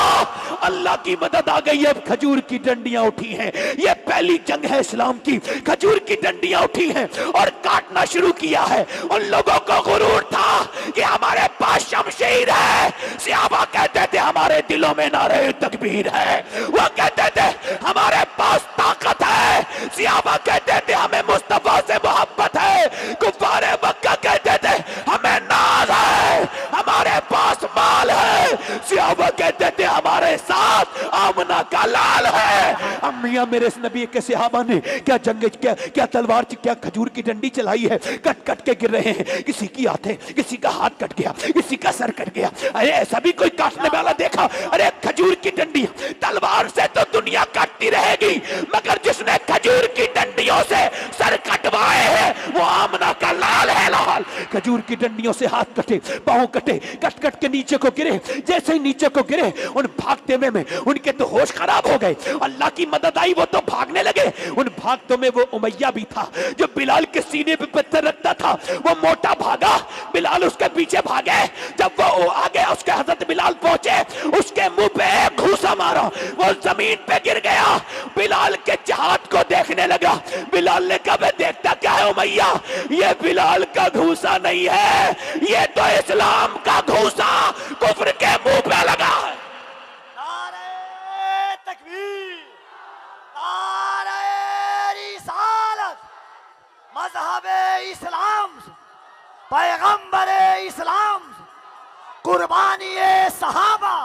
अल्लाह की मदद आ गई। अब खजूर की डंडियां उठी हैं, ये पहली जंग है इस्लाम की, खजूर की डंडियां उठी हैं और काटना शुरू किया है। उन लोगों को गुरूर था कि हमारे पास शमशीर है, सहाबा कहते थे हमारे दिलों में नारे तकबीर है, वो कहते थे हमारे पास ताकत है, सहाबा कहते थे हमें मुस्तफा से मोहब्बत है, कुफारे मक्का कहते थे कहते थे हमारे साथ आमना का लाल है। अब मियां मेरे इस नबी के सहाबा ने क्या जंग, क्या तलवार, क्या खजूर की डंडी चलाई है, कट कट के गिर रहे हैं। किसी की हाथे, किसी का हाथ कट गया, किसी का सर कट गया। अरे ऐसा भी कोई काटने वाला देखा? अरे खजूर की डंडी, तलवार से तो दुनिया काटती रहेगी, मगर जिसने खजूर की डंडियों से सर कटवाए हैं वो आमना का लाल है। लाल खजूर की डंडियों से हाथ कटे, पांव कटे, कट कट के नीचे को गिरे। जैसे ही नीचे को गिरे उन भागते में उनके तो होश खराब हो गए। अल्लाह की मदद आई, वो तो भागने लगे। उन भागतों में वो उमैया भी था जो बिलाल के सीने पे पत्थर रखता था। वो मोटा भागा, बिलाल उसके पीछे भागे। जब वो आगे उसके हजरत बिलाल पहुंचे, उसके मुंह पे एक घूसा मारा, वो जमीन पे गिर गया। बिलाल के हाथ को देखने लगा। बिलाल ने कहा मैं देखता क्या है उमैया, ये बिलाल का घूसा नहीं है, ये तो इस्लाम का घूसा कुफ्र के मुंह पे लगा है। नारे तकबीर, नारे रिसालत, मज़हबे इस्लाम, पैगंबरे इस्लाम, कुर्बानी सहाबा,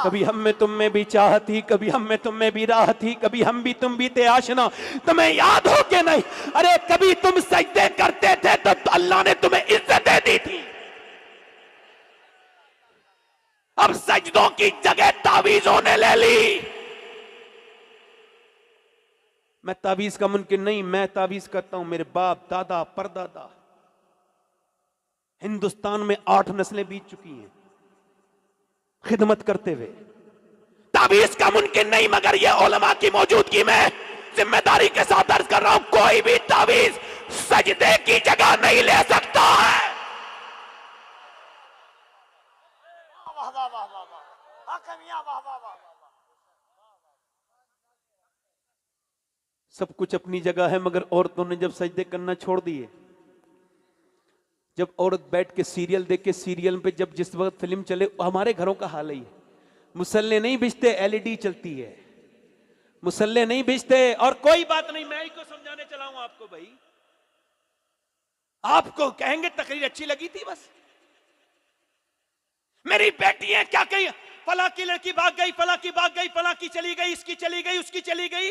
कभी हम में तुम में भी चाह थी, कभी हम में तुम में भी राह थी, कभी हम भी तुम भी थे आशना, तुम्हें याद हो के नहीं? अरे कभी तुम सजदे करते थे तो अल्लाह ने तुम्हें इज्जत दे दी थी। अब सजदों की जगह तावीजों ने ले ली। मैं तावीज का मुनकिर नहीं, मैं तावीज करता हूं। मेरे बाप, दादा, परदादा, हिंदुस्तान में 8 नस्लें बीत चुकी हैं खिदमत करते हुए। ताबीज का मुमकिन नहीं, मगर ये उलमा की मौजूदगी में जिम्मेदारी के साथ अर्ज कर रहा हूं, कोई भी ताबीज सजदे की जगह नहीं ले सकता है। वाह वाह वाह वाह वाह, हकमिया वाह वाह वाह। सब कुछ अपनी जगह है, मगर औरतों ने जब सजदे करना छोड़ दिए, जब औरत बैठ के सीरियल देख के, सीरियल पे जब जिस वक्त फिल्म चले, हमारे घरों का हाल ही है। मुसल्ले नहीं बिछते, एलईडी चलती है। मुसल्ले नहीं बिछते। और कोई बात नहीं, मैं ही को समझाने चला हूं आपको। भाई आपको कहेंगे तकरीर अच्छी लगी थी, बस मेरी बेटी है क्या कही, फला की लड़की भाग गई, फला की भाग गई, फला की चली गई, इसकी चली गई, उसकी चली गई।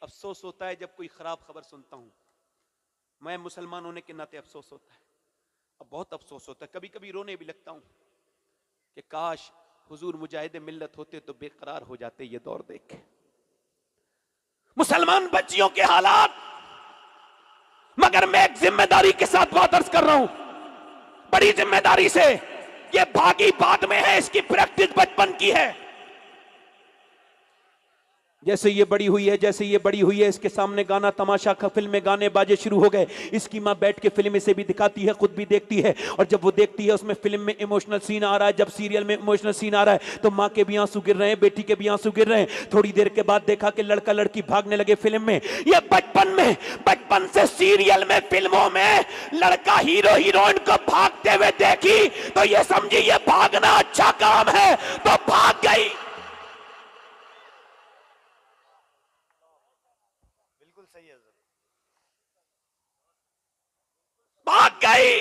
अफसोस होता है जब कोई खराब खबर सुनता हूं। मैं मुसलमान होने के नाते अफसोस होता है, अब बहुत अफसोस होता है। कभी कभी रोने भी लगता हूं कि काश हुजूर मुजाहिद मिल्लत होते तो बेकरार हो जाते ये दौर देख के। मुसलमान बच्चियों के हालात, मगर मैं एक जिम्मेदारी के साथ बात अर्ज कर रहा हूं, बड़ी जिम्मेदारी से। ये भागी बाद में है, इसकी प्रैक्टिस बचपन की है। जैसे ये बड़ी हुई है, जैसे ये बड़ी हुई है, इसके सामने गाना तमाशा का फिल्म में गाने बाजे शुरू हो गए। इसकी माँ बैठ के फिल्म इसे भी दिखाती है, खुद भी देखती है, और जब वो देखती है उसमें फिल्म में इमोशनल सीन आ रहा है, जब सीरियल में इमोशनल सीन आ रहा है तो माँ के भी आंसू गिर रहे हैं, बेटी के भी आंसू गिर रहे हैं। थोड़ी देर के बाद देखा कि लड़का लड़की भागने लगे फिल्म में। ये बचपन से सीरियल में, फिल्मों में लड़का हीरो हीरोइन को भागते हुए देखी तो ये समझी ये भागना अच्छा काम है, तो भाग गई। सही है, भाग गई।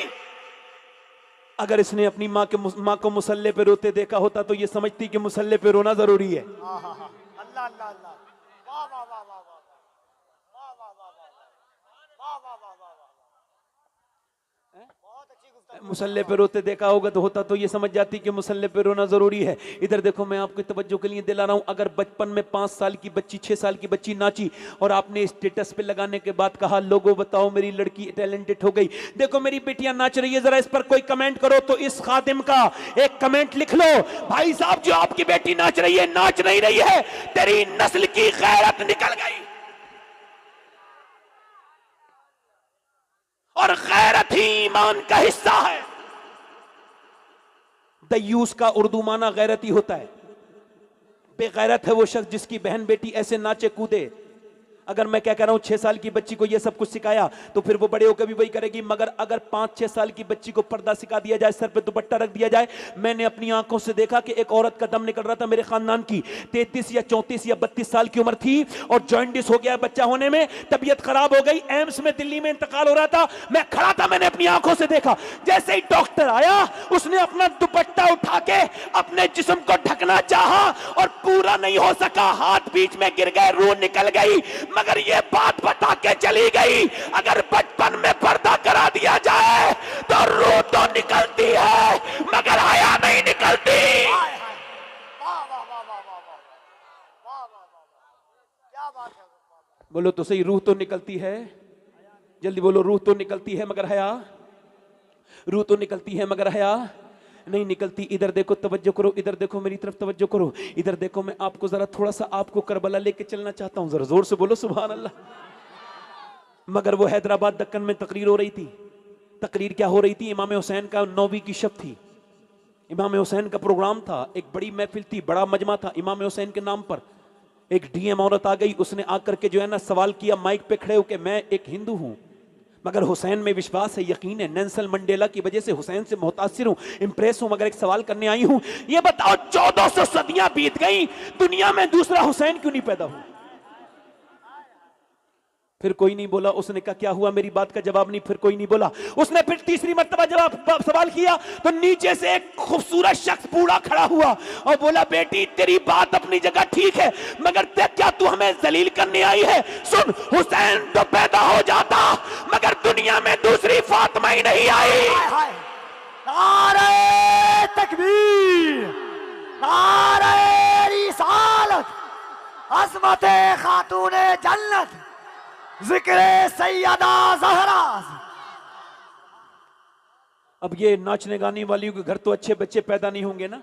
अगर इसने अपनी माँ को मुसल्ले पे रोते देखा होता तो ये समझती कि मुसल्ले पे रोना जरूरी है। अल्लाह अल्लाह अल्लाह, वाह वाह वाह वाह वाह, वाह वाह वाह वाह, वाह वाह वाह वाह, बहुत अच्छी गुफ्तगू। मुसल्ले पे रोते देखा होगा तो ये समझ जाती कि मुसल्ले पे रोना जरूरी है। इधर देखो, मैं आपकी तवज्जो के लिए दिला रहा हूं, अगर बचपन में 5 साल की बच्ची, 6 साल की बच्ची नाची और आपने स्टेटस पे लगाने के बाद कहा लोगों बताओ मेरी लड़की टैलेंटेड हो गई, देखो मेरी बेटियां नाच रही है, जरा इस पर कोई कमेंट करो, तो इस खादिम का एक कमेंट लिख लो, भाई साहब जो आपकी बेटी नाच रही है, नाच नहीं रही है, तेरी नस्ल की गैरत निकल गई। और गैरत ही ईमान का हिस्सा है। दयूस का उर्दू माना गैरती होता है। बेगैरत है वो शख्स जिसकी बहन बेटी ऐसे नाचे कूदे। अगर मैं क्या कह रहा हूं 6 साल की बच्ची को ये सब कुछ सिखाया तो फिर वो बड़े होकर भी वही करेगी, मगर अगर 5-6 साल की बच्ची को पर्दा सिखा दिया जाए, सर पे दुपट्टा रख दिया जाए। मैंने अपनी आंखों से देखा कि एक औरत का दम निकल रहा था मेरे खानदान की, 33 या 34 या 32 साल की उम्र थी और जॉइंटिस हो गया बच्चा होने में, तबीयत खराब हो गई, एम्स में दिल्ली में इंतकाल हो रहा था। मैं खड़ा था, मैंने अपनी आंखों से देखा। जैसे ही डॉक्टर आया उसने अपना दुपट्टा पर्दा उठा के अपने जिस्म को ढकना चाहा और पूरा नहीं हो सका, हाथ बीच में गिर गए, रूह निकल गई। मगर ये बात बता के चली गई, अगर बचपन में पर्दा करा दिया जाए तो रूह तो निकलती है मगर हया नहीं निकलती। वाह वाह वाह वाह वाह वाह वाह वाह वाह, क्या बात है। बोलो तो सही, रूह तो निकलती है, जल्दी बोलो, रूह तो निकलती है मगर हया, रूह तो निकलती है मगर हया नहीं निकलती। इधर देखो, तवज्जो करो, इधर देखो, मेरी तरफ तवज्जो करो, इधर देखो। मैं आपको जरा थोड़ा सा आपको करबला लेके चलना चाहता हूं, जरा जोर से बोलो सुभान अल्लाह। मगर वो हैदराबाद दक्कन में तकरीर हो रही थी। तकरीर क्या हो रही थी? इमाम हुसैन का 9वीं की शब थी, इमाम हुसैन का प्रोग्राम था, एक बड़ी महफिल थी, बड़ा मजमा था इमाम हुसैन के नाम पर। एक डीएम औरत आ गई, उसने आकर के जो है ना सवाल किया माइक पे खड़े होकर, मैं एक हिंदू हूं मगर हुसैन में विश्वास है, यकीन है, नेल्सन मंडेला की वजह से हुसैन से मुतासिर हूं, इंप्रेस हूं, मगर एक सवाल करने आई हूं, ये बताओ 1400 सदियां बीत गई, दुनिया में दूसरा हुसैन क्यों नहीं पैदा हुआ? फिर कोई नहीं बोला। उसने कहा क्या हुआ, मेरी बात का जवाब नहीं। फिर कोई नहीं बोला। उसने फिर तीसरी मर्तबा जवाब सवाल किया तो नीचे से एक खूबसूरत शख्स बूढ़ा खड़ा हुआ और बोला, बेटी तेरी बात अपनी जगह ठीक है मगर क्या तू हमें जलील करने आई है? सुन, हुसैन तो पैदा हो जाता मगर दुनिया में दूसरी फातिमा ही नहीं आई। हाय नारे तकबीर, नारे रिसालत, अज़मत खातूने जन्नत, जिक्र सैयदा ज़हरा। अब ये नाचने गाने वालियों के घर तो अच्छे बच्चे पैदा नहीं होंगे ना।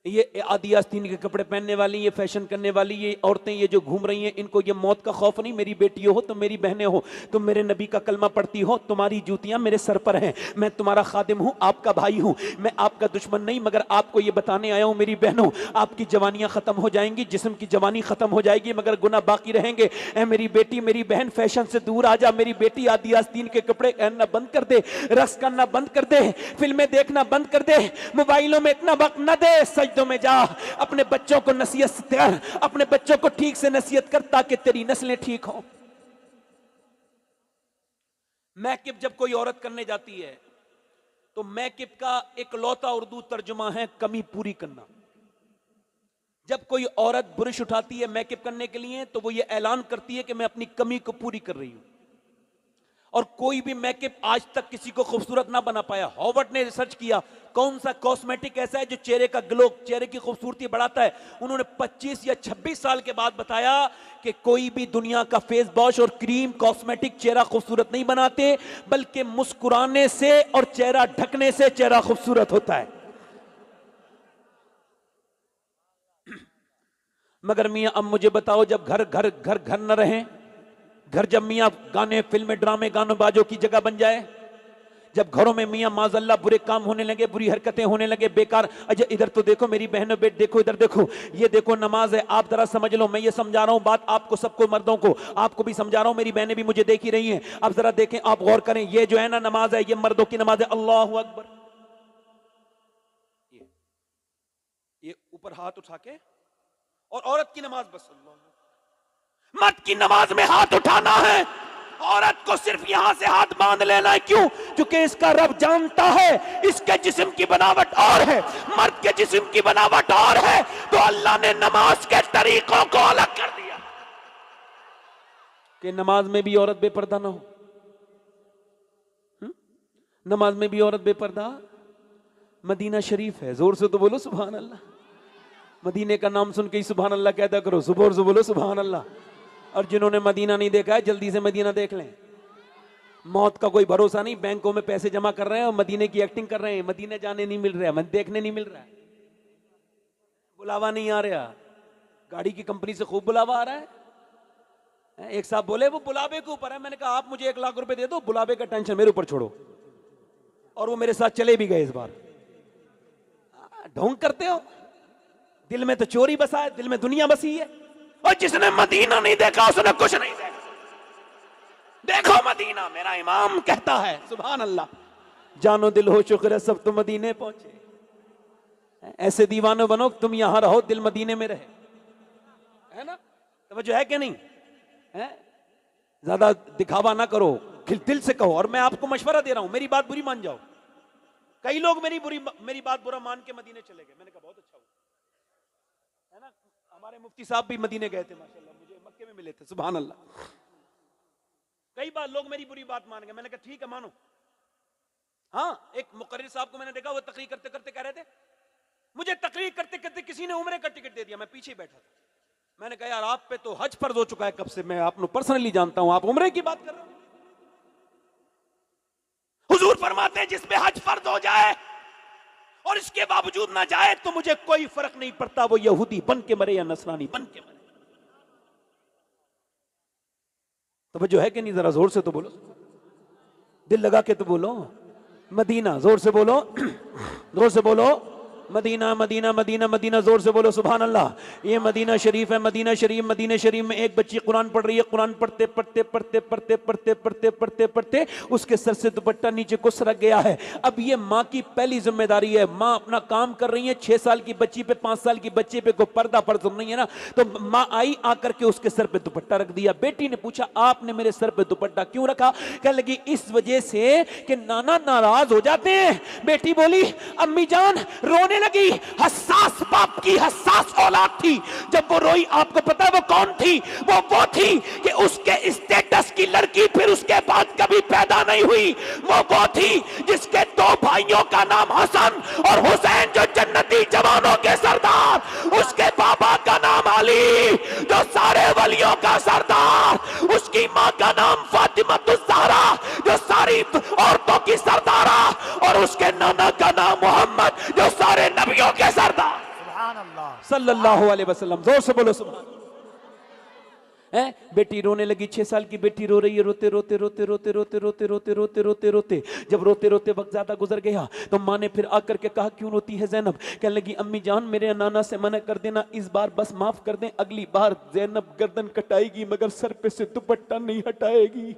ये आदि आस्तीन के कपड़े पहनने वाली, ये फैशन करने वाली ये औरतें ये जो घूम रही हैं, इनको ये मौत का खौफ नहीं। मेरी बेटियों हो, तुम मेरी बहनें हो, तुम मेरे नबी का कलमा पढ़ती हो, तुम्हारी जूतियां मेरे सर पर हैं, मैं तुम्हारा खादिम हूं, आपका भाई हूं, मैं आपका दुश्मन नहीं। मगर आपको ये बताने आया हूं मेरी बहनों, आपकी जवानियां खत्म हो जाएंगी, जिस्म की जवानी खत्म हो जाएगी मगर गुनाह बाकी रहेंगे। ऐ मेरी बेटी, मेरी बहन, फैशन से दूर आ जा। मेरी बेटी आदि आस्तीन के कपड़े पहनना बंद कर दे, रक्स करना बंद कर दे, फिल्में देखना बंद कर दे, मोबाइलों में इतना वक्त न दे, सजदों में जा, अपने बच्चों को नसीहत कर, अपने बच्चों को ठीक से नसीहत कर ताकि तेरी नस्लें ठीक हों। मैकिप जब कोई औरत करने जाती है तो मैकिप का एक लौता उर्दू तर्जुमा है कमी पूरी करना। जब कोई औरत ब्रश उठाती है मैकिप करने के लिए तो वो ये ऐलान करती है कि मैं अपनी कमी को पूरी कर रही हूं। और कोई भी मेकअप आज तक किसी को खूबसूरत ना बना पाया। हॉवर्ड ने रिसर्च किया कौन सा कॉस्मेटिक ऐसा है जो चेहरे का ग्लो, चेहरे की खूबसूरती बढ़ाता है। उन्होंने 25 या 26 साल के बाद बताया कि कोई भी दुनिया का फेस वॉश और क्रीम कॉस्मेटिक चेहरा खूबसूरत नहीं बनाते, बल्कि मुस्कुराने से और चेहरा ढकने से चेहरा खूबसूरत होता है। मगर मियां अब मुझे बताओ, जब घर न रहे, घर जब मियां गाने, फिल्में, ड्रामे, गानों बाजों की जगह बन जाए, जब घरों में मियां माज़अल्लाह बुरे काम होने लगे, बुरी हरकतें होने लगे, बेकार। अच्छा इधर तो देखो मेरी बहनों, बेट देखो, इधर देखो, ये देखो नमाज है, आप जरा समझ लो, मैं ये समझा रहा हूं बात आपको, सबको, मर्दों को, आपको भी समझा रहा हूं, मेरी बहनें भी मुझे देख ही रही हैं। आप जरा देखें, आप गौर करें, ये जो है ना नमाज है, ये मर्दों की नमाज है। अल्लाहु अकबर, ये ऊपर हाथ उठा के, और औरत की नमाज बस अल्लाह। मर्द की नमाज में हाथ उठाना है, औरत को सिर्फ यहां से हाथ बांध लेना है। क्यों? क्योंकि इसका रब जानता है इसके जिस्म की बनावट और है, मर्द के जिस्म की बनावट और है, तो अल्लाह ने नमाज के तरीकों को अलग कर दिया कि नमाज में भी औरत बेपर्दा ना हो। नमाज में भी औरत बेपर्दा। मदीना शरीफ है, जोर से तो बोलो सुभान अल्लाह। मदीने का नाम सुन के ही सुभान अल्लाह कहता करो, जोर से बोलो सुभान अल्लाह। और जिन्होंने मदीना नहीं देखा है जल्दी से मदीना देख लें। मौत का कोई भरोसा नहीं, बैंकों में पैसे जमा कर रहे हैं और मदीने की एक्टिंग कर रहे हैं, मदीने जाने नहीं मिल रहा है, देखने नहीं मिल रहा है, बुलावा नहीं आ रहा। गाड़ी की कंपनी से खूब बुलावा आ रहा है। एक साहब बोले वो बुलावे के ऊपर है, मैंने कहा आप मुझे 1 लाख रुपए दे दो, बुलावे का टेंशन मेरे ऊपर छोड़ो। और वो मेरे साथ चले भी गए इस बार। ढोंग करते हो, दिल में तो चोरी बसा है, दिल में दुनिया बसी है। और जिसने मदीना नहीं देखा उसने कुछ नहीं देखा। देखो मदीना, मेरा इमाम कहता है सुभान अल्लाह, जानो दिल हो शुक्र है सब तुम मदीने पहुंचे। ऐसे दीवाने बनो तुम यहां रहो, दिल मदीने में रहे, है ना? तवज्जो है कि नहीं है? ज्यादा दिखावा ना करो, दिल से कहो। और मैं आपको मशवरा दे रहा हूं, मेरी बात बुरी मान जाओ, कई लोग मेरी बात बुरा मान के मदीने चले गए। मैंने कहा बहुत अच्छा हुआ, है ना। हमारे मुफ्ती साहब भी मदीने गए थे माशाल्लाह, मुझे मक्के में मिले थे, सुभान अल्लाह। कई बार लोग मेरी बुरी बात मान गए, मैंने कहा ठीक है मानो। हाँ, एक मुकर्रिर साहब को मैंने देखा, वो तकरीर करते करते कह रहे थे, मुझे तकरीर करते करते किसी ने उम्रे का टिकट दे दिया, मैं पीछे बैठा था। मैंने कहा यार आप पे तो हज फर्ज हो चुका है कब से, मैं आपको पर्सनली जानता हूं, आप उम्रे की बात कर रहे हो। हुजूर फरमाते हैं जिस पे हज फर्ज हो जाए और इसके बावजूद ना जाए तो मुझे कोई फर्क नहीं पड़ता, वो यहूदी बन के मरे या नसरानी बन के मरे। तो जो है कि नहीं, जरा जोर से तो बोलो, दिल लगा के तो बोलो। मदीना, जोर से बोलो, जोर से बोलो। मदीना मदीना मदीना मदीना, जोर से बोलो सुभान अल्लाह। ये मदीना शरीफ है, मदीना शरीफ। मदीना शरीफ में एक बच्ची कुरान पढ़ रही है, कुरान पढ़ते पढ़ते पढ़ते पढ़ते पढ़ते पढ़ते पढ़ते पढ़ते उसके सर से दुपट्टा नीचे को सरक गया है। अब ये माँ की पहली जिम्मेदारी है, माँ अपना काम कर रही है, 6 साल की बच्ची पे 5 साल की बच्चे पे कोई पर्दा फर्ज नहीं है ना, तो माँ आई आकर के उसके सर पे दुपट्टा रख दिया। बेटी ने पूछा आपने मेरे सर पे दुपट्टा क्यों रखा? कहने लगी इस वजह से कि नाना नाराज हो जाते हैं। बेटी बोली अम्मी जान रोने लगी। हसास बाप की हसास औलाद थी, जब वो रोई आपको पता है वो कौन थी? वो थी कि उसके स्टेटस की लड़की फिर उसके बाद कभी पैदा नहीं हुई। वो थी जिसके 2 भाइयों का नाम हसन और हुसैन, जो जन्नती जवानों के सरदार, उसके बाबा का नाम अली जो सारे वलियों का सरदार, उसकी माँ का नाम फातिमा-तुज़-ज़हरा जो सारी औरतों की सरदारा, और उसके नाना का नाम मोहम्मद जो सारे नबियों के सरदार। सुभान अल्लाह, सल्लल्लाहु अलैहि वसल्लम, जोर से बोलो सुभान। बेटी रोने लगी, 6 साल की बेटी रो रही है, रोते रोते रोते रोते रोते रोते रोते रोते रोते रोते जब रोते रोते वक्त ज्यादा गुजर गया तो माँ ने फिर आकर के कहा क्यों रोती है ज़ैनब? कहने लगी अम्मी जान मेरे नाना से मना कर देना, इस बार बस माफ कर दें, अगली बार ज़ैनब गर्दन कटाएगी मगर सर पे से दुपट्टा नहीं हटाएगी।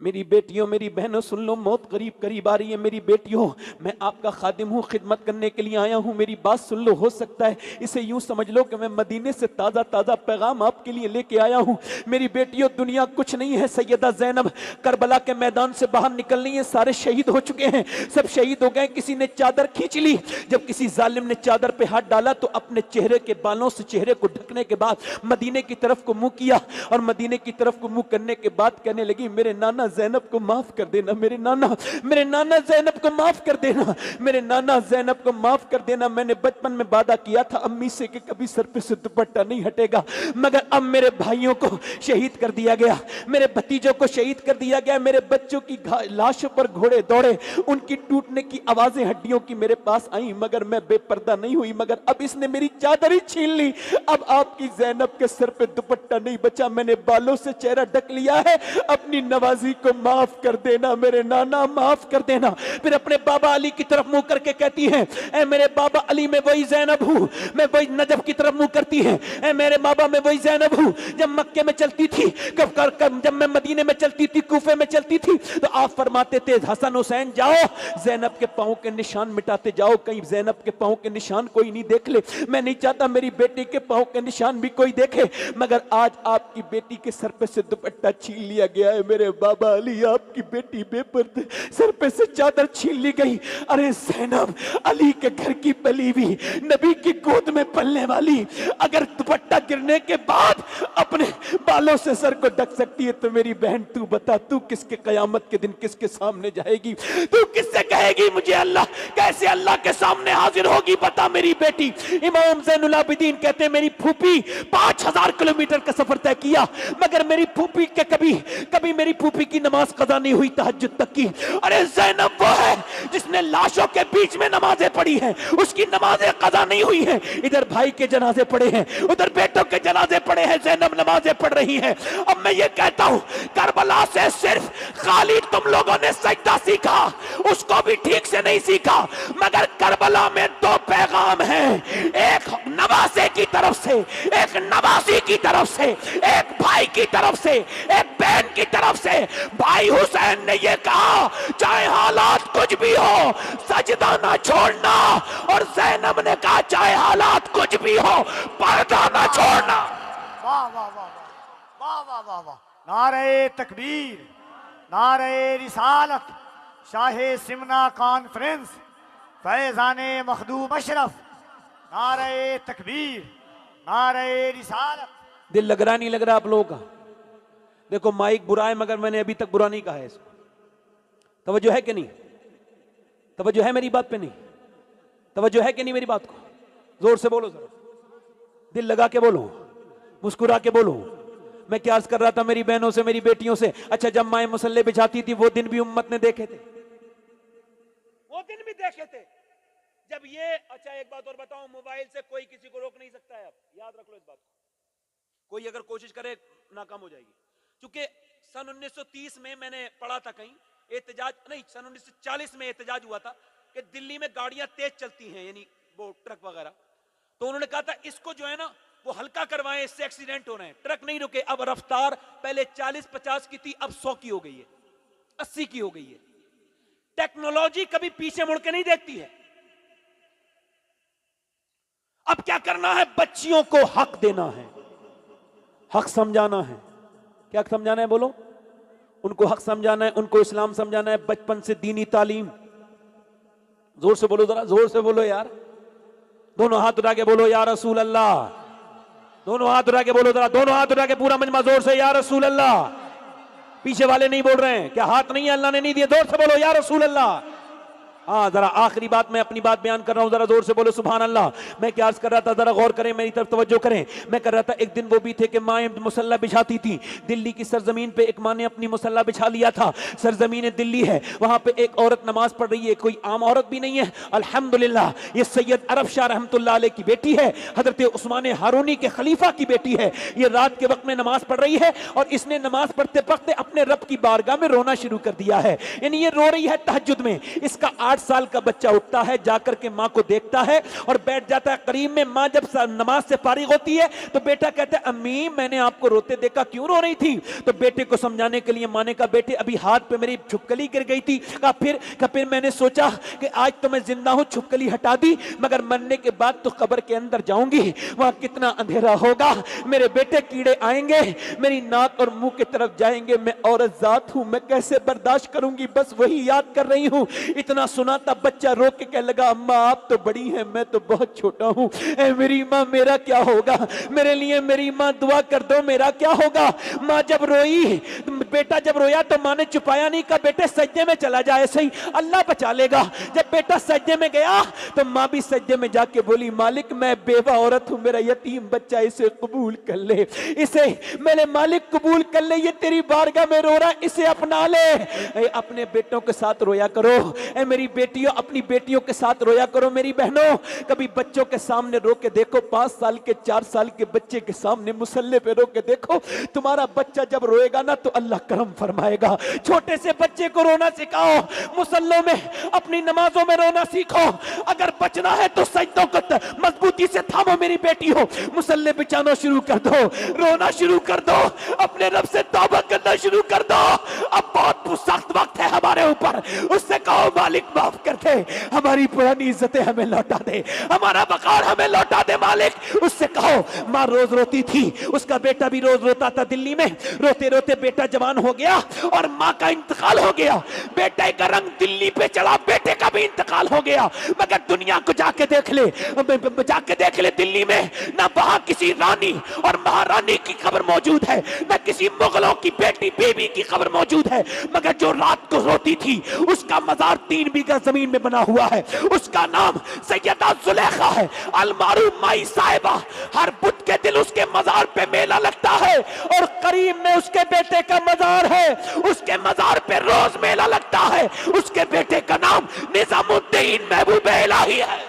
मेरी बेटियों मेरी बहनों सुन लो, मौत करीब करीब आ रही है। मेरी बेटियों मैं आपका खादिम हूँ, खिदमत करने के लिए आया हूँ, मेरी बात सुन लो। हो सकता है इसे यूं समझ लो कि मैं मदीने से ताज़ा ताज़ा पैगाम आपके लिए लेके आया हूँ। मेरी बेटियों दुनिया कुछ नहीं है। सैयदा ज़ैनब करबला के मैदान से बाहर निकल रही है, सारे शहीद हो चुके हैं, सब शहीद हो गए। किसी ने चादर खींच ली, जब किसी जालिम ने चादर पे हाथ डाला तो अपने चेहरे के बालों से चेहरे को ढकने के बाद मदीने की तरफ को मुंह किया, और मदीने की तरफ को मुंह करने के बाद कहने लगी मेरे नाना ज़ैनब को माफ कर देना, मेरे नाना ज़ैनब को माफ कर देना, मेरे नाना ज़ैनब को माफ कर देना। मैंने बचपन में वादा किया था अम्मी से कि कभी सर पे से दुपट्टा नहीं हटेगा, मगर अब मेरे भाइयों को शहीद कर दिया गया, मेरे भतीजों को शहीद कर दिया गया, मेरे बच्चों की लाशों पर घोड़े दौड़े, उनकी टूटने की आवाजें हड्डियों की मेरे पास आई, मगर मैं बेपर्दा नहीं हुई। मगर अब इसने मेरी चादर ही छीन ली, अब आपकी ज़ैनब के सर पे दुपट्टा नहीं बचा, मैंने बालों से चेहरा ढक लिया है, अपनी नवाजी को माफ कर देना, मेरे नाना माफ कर देना। फिर अपने बाबा अली की तरफ मुंह करके कहती है ऐ मेरे बाबा अली मैं वही ज़ैनब हूं, मैं वही नजफ की तरफ मुंह करती है, ऐ मेरे बाबा मैं वही ज़ैनब हूं जब मक्के में चलती थी, जब मैं मदीने में चलती थी, कूफे में चलती थी, तो आप फरमाते थे हसन हुसैन जाओ ज़ैनब के पांव के निशान मिटाते जाओ, कहीं ज़ैनब के पांव के निशान कोई नहीं देख ले। मैं नहीं चाहता मेरी बेटी के पांव के निशान भी कोई देखे, मगर आज आपकी बेटी के सर पे से दुपट्टा छीन लिया गया है। मेरे बाबा अली आपकी बेटी बेपर्दे सर पे से चादर छीन ली गई। अरे ज़ैनब अली के घर की पली हुई, नबी की गोद में पलने वाली, अगर दुपट्टा गिरने के बाद अपने बालों से सर को ढक सकती है तो मेरी बहन तू बता, तू किसके कयामत के दिन किसके सामने जाएगी? तू किससे कहेगी मुझे अल्लाह? कैसे अल्लाह के सामने हाजिर होगी बता मेरी बेटी? इमाम ज़ैनुल आबिदीन कहते हैं मेरी फूफी 5000 किलोमीटर का सफर तय किया, मगर मेरी फूफी के कभी मेरी फूफी की नमाज कज़ा नहीं हुई तहज्जुद तक की। अरे ज़ैनब वो है जिसने लाशों के बीच में नमाजें पढ़ी हैं, उसकी नमाजें कज़ा नहीं हुई हैं। इधर भाई के जनाजे पड़े हैं, उधर बेटों के जनाजे पड़े हैं, ज़ैनब नमाजें पढ़ रही हैं। अब मैं ये कहता हूं करबला से सिर्फ खाली तुम लोगों ने सजदा सीखा, उसको भी ठीक से नहीं सीखा, मगर करबला में 2 पैगाम हैं, एक नवासे की तरफ से, एक नवासी की तरफ से, एक भाई की तरफ से, एक बहन की तरफ से। भाई हुसैन ने यह कहा चाहे हालात कुछ भी हो सजदा ना छोड़ना, और ज़ैनब ने कहा चाहे हालात कुछ भी हो पर्दा ना छोड़ना। वाह वाह वाह वाह वाह वाह वाह वाह, नारे तकबीर, नारे रिसालत, शाहे सिमना कॉन्फ्रेंस फैजान मखदूम अशरफ, नारे तकबीर, नारे रिसालत। दिल लग रहा नहीं लग रहा आप लोगों का? देखो माइक बुरा है मगर मैंने अभी तक बुरा नहीं कहा है इसको। तवज्जो है कि नहीं? तवज्जो है मेरी बात पे? नहीं तवज्जो है कि नहीं मेरी बात को? जोर से बोलो जरा, दिल लगा के बोलो, मुस्कुरा के बोलो। मैं क्या अर्ज कर रहा था मेरी बहनों से, मेरी बेटियों से? अच्छा जब माए मुसल्ले बिछाती थी वो दिन भी उम्मत ने देखे थे, वो दिन भी देखे थे जब ये। अच्छा एक बात और बताऊं, मोबाइल से कोई किसी को रोक नहीं सकता है, अब याद रख लो इस बात को। कोई अगर कोशिश करे नाकाम हो जाएगी। क्योंकि सन 1930 में मैंने पढ़ा था कहीं, एहतजाज नहीं, सन 1940 में एहतजाज हुआ था कि दिल्ली में गाड़ियां तेज चलती हैं, यानी वो ट्रक वगैरह। तो उन्होंने कहा था इसको जो है ना वो हल्का करवाएं, इससे एक्सीडेंट हो रहे हैं। ट्रक नहीं रुके। अब रफ्तार पहले 40-50 की थी, अब 100 की हो गई है, 80 की हो गई है। टेक्नोलॉजी कभी पीछे मुड़ के नहीं देखती है। अब क्या करना है? बच्चियों को हक देना है, हक समझाना है। क्या समझाना है? बोलो। उनको हक समझाना है, उनको इस्लाम समझाना है, बचपन से दीनी तालीम। जोर से बोलो जरा, जोर से बोलो यार। दोनों हाथ उठा के बोलो या रसूल अल्लाह। दोनों हाथ उठा के बोलो जरा, दोनों हाथ उठा के पूरा मजमा जोर से या रसूल अल्लाह। पीछे वाले नहीं बोल रहे हैं क्या? हाथ नहीं है, अल्लाह ने नहीं दिए। जोर से बोलो या रसूल अल्लाह। हाँ जरा आखिरी बात मैं अपनी बात बयान कर रहा हूं, जरा जोर से बोलो सुभान अल्लाह। मैं क्या अर्ज कर रहा था, जरा गौर करें, मेरी तरफ तवज्जो करें। मैं कर रहा था एक दिन वो भी थे कि माएँ मुसल्ला बिछाती थी। दिल्ली की सरजमीन पे एक माँ ने अपनी मुसल्ला बिछा लिया था। सरजमीन दिल्ली है, वहां पे एक औरत नमाज पढ़ रही है, कोई आम औरत भी नहीं है, अल्हम्दुलिल्लाह। ये सैयद अरब शाह रहमतुल्लाह अलैह की बेटी है, हजरत उस्मान हारूनी के खलीफा की बेटी है। ये रात के वक्त में नमाज पढ़ रही है और इसने नमाज पढ़ते पढ़ते अपने रब की बारगाह में रोना शुरू कर दिया है। यानी ये रो रही है तहज्जुद में। इसका 8 साल का बच्चा उठता है, जाकर के मां को देखता है और बैठ जाता है करीब में। मां जब नमाज से फारिग होती है तो बेटा कहता है अम्मी मैंने आपको रोते देखा, क्यों रो रही थी? तो बेटे को समझाने के लिए मां ने कहा बेटे अभी हाथ पे मेरी छुपकली गिर गई थी। कहा फिर मैंने सोचा कि आज तो मैं जिंदा हूं, छुपकली हटा दी, मगर मरने के बाद तो कब्र के अंदर जाऊंगी, वहां कितना अंधेरा होगा, मेरे बेटे कीड़े आएंगे, मेरी नाक और मुंह की तरफ जाएंगे, मैं औरत जात हूं, मैं कैसे बर्दाश्त करूंगी? बस वही याद कर रही हूं। इतना सुना तब बच्चा रो के कहने लगा अम्मा आप तो बड़ी हैं, मैं तो बहुत छोटा हूं, ऐ मेरी माँ मेरा क्या होगा? मेरे लिए मेरी माँ दुआ कर दो, मेरा क्या होगा? माँ जब रोई, बेटा जब रोया तो माँ ने छुपाया नहीं, कहा बेटे सज्जे में चला जाए, सही अल्लाह बचा लेगा। जब बेटा सज्जे में गया तो माँ भी सज्जे में जाके बोली मालिक मैं बेवा औरत हूं, मेरा यतीम बच्चा, इसे कबूल कर ले, इसे मेरे मालिक कबूल कर ले, ये तेरी बारगाह में रो रहा, इसे अपना ले। अपने बेटों के साथ रोया करो, ऐ मेरी बेटियों अपनी बेटियों के साथ रोया करो। मेरी बहनों कभी बच्चों के सामने रो के देखो, 5 साल के 4 साल के बच्चे के सामने मुसल्ले पे रो के देखो, तुम्हारा बच्चा जब रोएगा ना तो अल्लाह करम फरमाएगा। छोटे से बच्चे को रोना सिखाओ, मुसल्लों में अपनी नमाजों में रोना सीखो। अगर बचना है तो सजदों को मजबूती से थामो मेरी बेटी हो, मुसल्ले बिछाना शुरू कर दो, रोना शुरू कर दो, अपने रब से तौबा करना शुरू कर दो। अब बहुत सख्त वक्त है हमारे ऊपर, उससे कहो मालिक माफ कर दे, हमारी पुरानी इज्जतें हमें लौटा दे, हमारा वकार हमें लौटा दे मालिक। उससे कहो माँ रोज रोती थी, उसका बेटा भी रोज रोता था दिल्ली में, रोते रोते बेटा जवान हो गया और माँ का इंतकाल हो गया। बेटे का रंग दिल्ली पे चढ़ा, बेटे का भी इंतकाल हो गया। मगर दुनिया को जाके देख ले, दिल्ली में ना वहां किसी रानी और महारानी की कब्र मौजूद है, ना किसी मुगलों की बेटी बेबी की कब्र मौजूद है, मगर जो रात को रोती थी उसका मजार 3 बीघा जमीन में बना हुआ है, उसका नाम सैयदा जुलेखा है, अलमारूफ माई साहिबा। हर बुध के दिन उसके मजार पे मेला लगता है और करीब में उसके बेटे का मजार है, उसके मजार पे रोज मेला लगता है। उसके बेटे का नाम निजामुद्दीन महबूब इलाही है।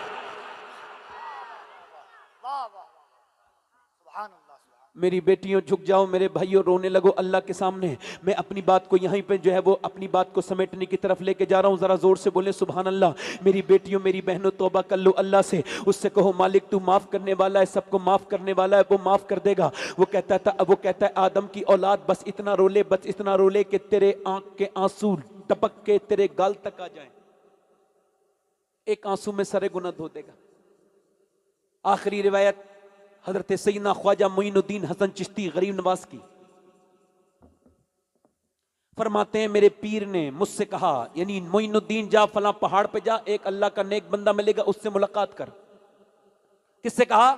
मेरी बेटियों झुक जाओ, मेरे भाइयों रोने लगो अल्लाह के सामने। मैं अपनी बात को यहीं पे जो है वो अपनी बात को समेटने की तरफ लेके जा रहा हूँ, जरा जोर से बोले सुभान अल्लाह। मेरी बेटियों मेरी बहनों तौबा कर लो अल्लाह से, उससे कहो मालिक तू माफ करने वाला है, सबको माफ करने वाला है, वो माफ कर देगा। वो कहता है आदम की औलाद बस इतना रोले कि तेरे आंख के आंसू टपक के तेरे गाल तक आ जाए, एक आंसू में सारे गुनाह धो देगा। आखिरी रिवायत हजरत सैयदना ख्वाजा मोइनुद्दीन हसन चिश्ती गरीब नवाज की, फरमाते हैं मेरे पीर ने मुझसे कहा, यानी मोइनुद्दीन जा फला पहाड़ पे जा, एक अल्लाह का नेक बंदा मिलेगा, उससे मुलाकात कर। किससे कहा?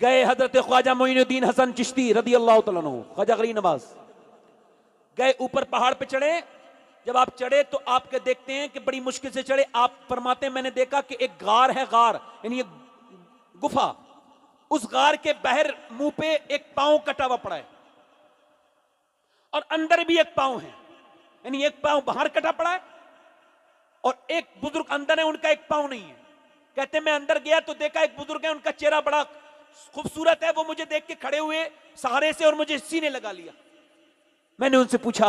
गए हजरत ख्वाजा मोइनुद्दीन हसन चिश्ती रदी अल्लाह तआला अन्हु, ख्वाजा गरीब नवाज गए, ऊपर पहाड़ पे चढ़े। जब आप चढ़े तो आपके देखते हैं कि बड़ी मुश्किल से चढ़े। आप फरमाते हैं मैंने देखा कि एक गार है, गार यानी गुफा, उस गार के बाहर मुंह पे एक पांव कटा हुआ पड़ा है और अंदर भी एक पांव है, यानी एक पांव बाहर कटा पड़ा है और एक बुजुर्ग अंदर है, उनका एक पांव नहीं है। कहते मैं अंदर गया तो देखा एक बुजुर्ग है, उनका चेहरा बड़ा खूबसूरत है, वो मुझे देख के खड़े हुए सहारे से और मुझे सीने लगा लिया। मैंने उनसे पूछा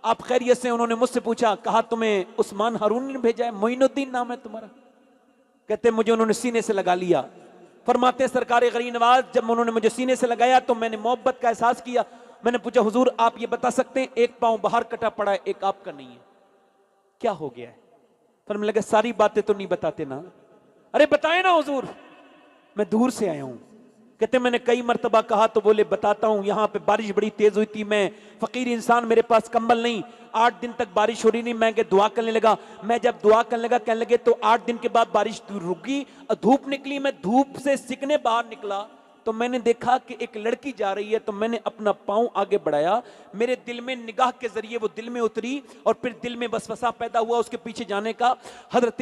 आप खैरियत से? उन्होंने मुझसे पूछा, कहा तुम्हें उस्मान हारून ने भेजा है, मोइनुद्दीन नाम है तुम्हारा? कहते मुझे उन्होंने सीने से लगा लिया। फरमाते सरकार गरीब नवाज जब उन्होंने मुझे सीने से लगाया तो मैंने मोहब्बत का एहसास किया। मैंने पूछा हुजूर आप ये बता सकते हैं एक पांव बाहर कटा पड़ा है, एक आपका नहीं है, क्या हो गया है? फरमाने लगा सारी बातें तो नहीं बताते ना। अरे बताए ना हुजूर, मैं दूर से आया हूं। कहते मैंने कई मर्तबा कहा तो बोले बताता हूं, यहां पे बारिश बड़ी तेज हुई थी, मैं फकीर इंसान, मेरे पास कंबल नहीं, 8 दिन तक बारिश हो रही नहीं। मैं दुआ करने लगा, मैं जब दुआ करने लगा कहने लगे तो 8 दिन के बाद बारिश रुकी, धूप निकली, मैं धूप से सिकने बाहर निकला तो मैंने देखा कि एक लड़की जा रही है, तो मैंने अपना पांव आगे बढ़ाया, मेरे दिल में निगाह के जरिए वो दिल में उतरी और फिर दिल में वसवसा पैदा हुआ उसके पीछे जाने का। हजरत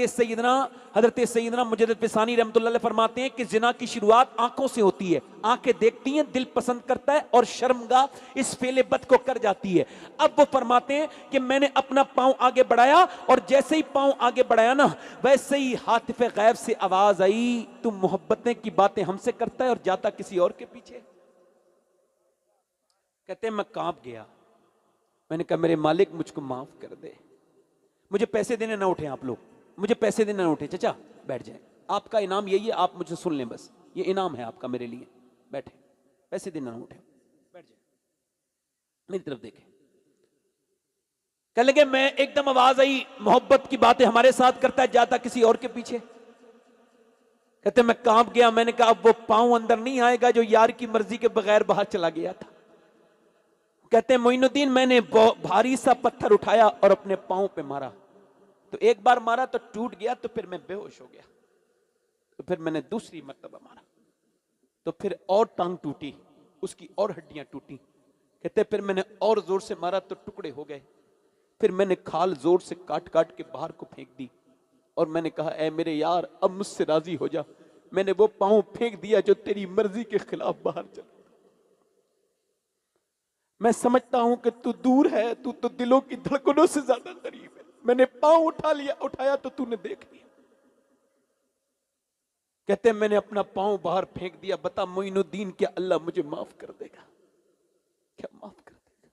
सैयदना मुजद्दिद पिसानी रहमतुल्लाह अलैह फरमाते हैं कि जिना की शुरुआत आंखों से होती है, आंखें देखती हैं, दिल पसंद करता है और शर्मगाह इस फेले बद को कर जाती है। अब वो फरमाते हैं कि मैंने अपना पांव आगे बढ़ाया और जैसे ही पांव आगे बढ़ाया ना, वैसे ही हातिफे गैब से आवाज आई, तू मोहब्बतें की बातें हमसे करता है और जाता किसी और के पीछे। कहते हैं मैं कांप गया, मैंने कहा मेरे मालिक मुझको माफ कर दे, मुझे पैसे देने ना उठे आप लोग, मुझे पैसे देने ना उठे, चचा बैठ जाए, आपका इनाम यही है, आप मुझे सुन लें बस, ये इनाम है आपका मेरे लिए, बैठे, पैसे देना ना उठे, बैठ जाए, मेरी तरफ देखे। कह लगे मैं एकदम आवाज आई, मोहब्बत की बातें हमारे साथ करता है, जाता किसी और के पीछे। कहते मैं कांप गया, मैंने कहा अब वो पांव अंदर नहीं आएगा जो यार की मर्जी के बगैर बाहर चला गया था। कहते मोइनुद्दीन मैंने भारी सा पत्थर उठाया और अपने पांव पे मारा, तो एक बार मारा तो टूट गया, तो फिर मैं बेहोश हो गया, तो फिर मैंने दूसरी मर्तबा मारा तो फिर और टांग टूटी, उसकी और हड्डियां टूटी। कहते फिर मैंने और जोर से मारा तो टुकड़े हो गए, फिर मैंने खाल जोर से काट काट के बाहर को फेंक दी और मैंने कहा ऐ मेरे यार अब मुझसे राजी हो जा। मैंने वो पांव फेंक दिया जो तेरी मर्जी के खिलाफ बाहर चल। मैं समझता हूं कि तू दूर है, तू तो दिलों की धड़कनों से ज्यादा करीब है। मैंने पांव उठाया तो तूने देख लिया। कहते हैं मैंने अपना पांव बाहर फेंक दिया। बता मोइनुद्दीन क्या अल्लाह मुझे माफ कर देगा? क्या माफ कर देगा?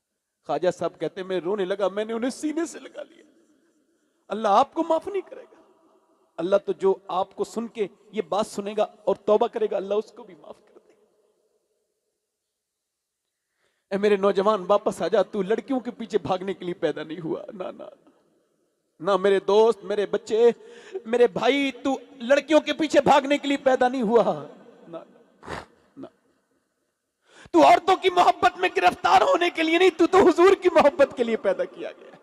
ख्वाजा साहब कहते हैं मैं रोने लगा, मैंने उन्हें सीने से लगा लिया। अल्लाह आपको माफ नहीं करेगा। अल्लाह तो जो आपको सुन के ये बात सुनेगा और तौबा करेगा, अल्लाह उसको भी माफ कर देगा। ए मेरे नौजवान वापस आ जा, तू लड़कियों के पीछे भागने के लिए पैदा नहीं हुआ। ना ना ना मेरे दोस्त, मेरे बच्चे, मेरे भाई, तू लड़कियों के पीछे भागने के लिए पैदा नहीं हुआ। ना ना तू औरतों की मोहब्बत में गिरफ्तार होने के लिए नहीं, तू तो हुजूर की मोहब्बत के लिए पैदा किया गया।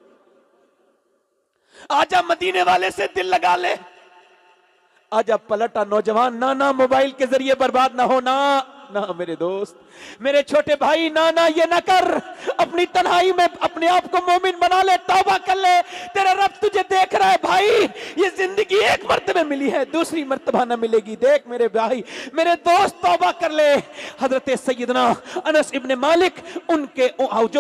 आजा मदीने वाले से दिल लगा ले, आजा पलटा नौजवान। ना ना मोबाइल के जरिए बर्बाद ना हो, ना ना मेरे दोस्त, मेरे छोटे भाई, ना ना ये ना कर। अपनी तन्हाई में अपने आप को मोमिन बना ले, तौबा कर ले, तेरा रब तुझे देख रहा है। भाई ये जिंदगी एक मर्तबे मिली है, दूसरी मर्तबा ना मिलेगी। देख मेरे भाई, मेरे दोस्त, तौबा कर ले। हजरत सैयदना अनस इब्ने मालिक, उनके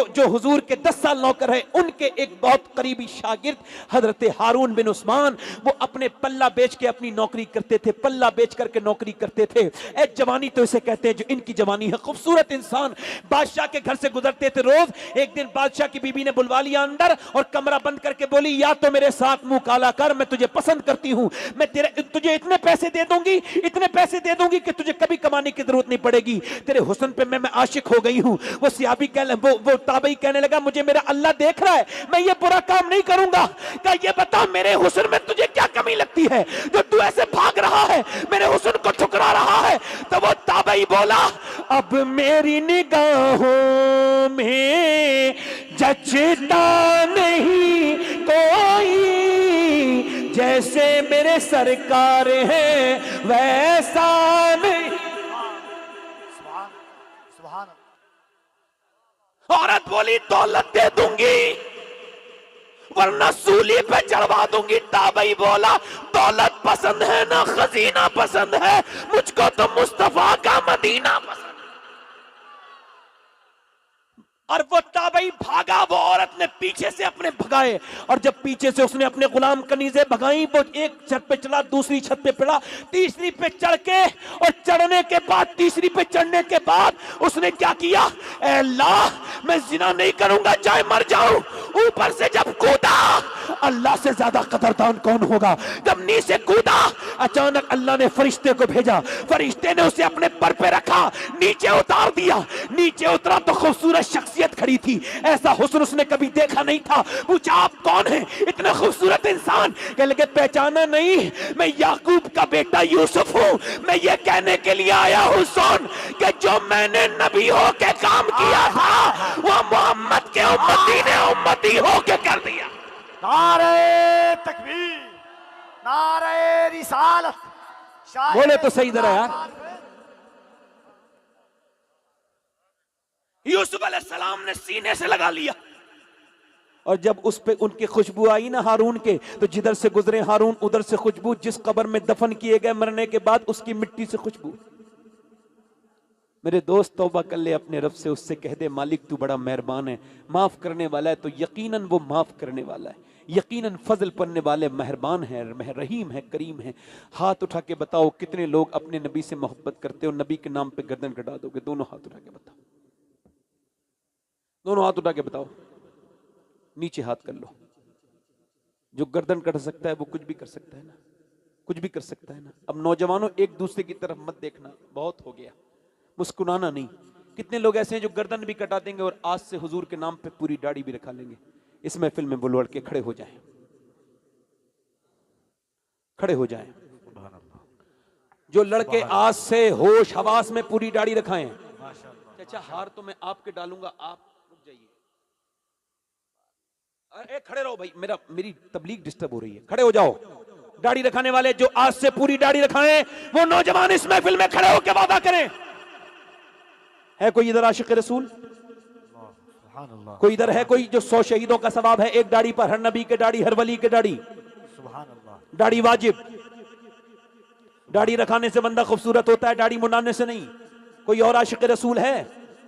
जो हुजूर के 10 साल नौकर है, उनके एक बहुत करीबी शागिर्द हजरत हारून बिन उस्मान, वो अपने पल्ला बेच के अपनी नौकरी करते थे, पल्ला बेच करके नौकरी करते थे। ए जवानी तो इसे कहते हैं जो इनकी जवानी है। खूबसूरत इंसान, बादशाह के घर से गुजरते थे रोज। एक दिन बादशाह की बीबी ने बुलवा लिया अंदर और कमरा बंद करके बोली, या तो मेरे साथ मुंह काला कर, मैं तुझे पसंद करती हूं, मैं तुझे इतने पैसे दे दूंगी, इतने पैसे दे दूंगी कि तुझे कभी कमाने की जरूरत नहीं पड़ेगी। तेरे हुस्न पे मैं आशिक हो गई हूं। वो सियाबी वो ताबई कहने लगा, मुझे मेरा अल्लाह देख रहा है, मैं ये बुरा काम नहीं करूंगा। क्या ये बता मेरे हुस्न में तुझे क्या कमी लगती है जो तू ऐसे भाग रहा है, मेरे हुस्न को ठुकरा रहा है। तो वो ताबई बोला, अब मेरी निगाहों में जचता नहीं कोई, जैसे मेरे सरकार हैं वैसा नहीं। सुभान सुभान। औरत बोली, दौलत दे दूंगी वरना सूली पे चढ़वा दूंगी। ताबई बोला, दौलत पसंद है ना खजीना पसंद है, मुझको तो मुस्तफा का मदीना पसंद। और वो ताबई भागा, वो औरत ने पीछे से अपने भगाए, और जब पीछे से उसने अपने गुलाम कनीजे भगाई, वो एक छत पे चला, दूसरी छत पे पड़ा, तीसरी पे चढ़ के, और चढ़ने के बाद, तीसरी पे चढ़ने के बाद उसने क्या किया, ऐ अल्लाह मैं जिना नहीं करूंगा चाहे मर जाऊं। ऊपर से जब कूदा, अल्लाह से ज्यादा कदरदान कौन होगा, जब नीचे कूदा, अचानक अल्लाह ने फरिश्ते को भेजा, फरिश्ते ने उसे अपने पर पे रखा, नीचे उतार दिया। नीचे उतरा तो खूबसूरत शख्सियत खड़ी थी, ऐसा हुस्न उसने कभी देखा नहीं था। पूछा, आप कौन हैं, इतना खूबसूरत इंसान? कहने लगे, पहचाना नहीं, मैं याकूब का बेटा यूसुफ हूं। मैं ये कहने के लिए आया हूं सुन, कि जो मैंने नबी हो के काम किया था, वो मोहम्मद के उम्मती ने उम्मती हो के कर दिया। नारे तकबीर, नारे रिसालत। बोले तो सही जरा यार। यूसुफ अलैहिस्सलाम ने सीने से लगा लिया, और जब उस पे उनकी खुशबू आई ना हारून के, तो जिधर से गुजरे हारून उधर से खुशबू, जिस कब्र में दफन किए गए मरने के बाद उसकी मिट्टी से खुशबू। मेरे दोस्त, तौबा कर ले अपने रब से, उससे कह दे, मालिक तू बड़ा मेहरबान है, माफ करने वाला है, तो यकीनन वो माफ करने वाला है, यकीनन फजल पढ़ने वाले मेहरबान है, रहीम है, करीम है। हाथ उठा के बताओ कितने लोग अपने नबी से मोहब्बत करते हो, नबी के नाम पे गर्दन कटा दोगे? दोनों हाथ उठा के बताओ, दोनों हाथ उठा के बताओ, नीचे हाथ कर लो। जो गर्दन कट सकता है वो कुछ भी कर सकता है ना, कुछ भी कर सकता है ना। अब नौजवानों, एक दूसरे की तरफ मत देखना, बहुत हो गया, मुस्कुराना नहीं। कितने लोग ऐसे हैं जो गर्दन भी कटा देंगे और आज से हुजूर के नाम पे पूरी दाढ़ी भी रखा लेंगे। इस महफिल में वो लड़के खड़े हो जाएं, खड़े हो जाएं। जो लड़के आज से होश हवास में पूरी दाढ़ी रखाएं। चाचा, हार तो मैं आपके डालूंगा, आप रुक जाइए। अरे खड़े रहो भाई, मेरी तबलीग डिस्टर्ब हो रही है, खड़े हो जाओ। दाढ़ी रखाने वाले जो आज से पूरी दाढ़ी रखाएं, वो नौजवान इस महफिल में खड़े होकर वादा करें। है कोई इधर आशिक रसूल? कोई इधर है कोई जो 100 शहीदों का सवाब है एक दाढ़ी पर? हर नबी के दाढ़ी, हर वली के दाढ़ी, दाढ़ी वाजिब। दाढ़ी रखाने से बंदा खूबसूरत होता है, दाढ़ी मुंडाने से नहीं। कोई और आशिक रसूल है?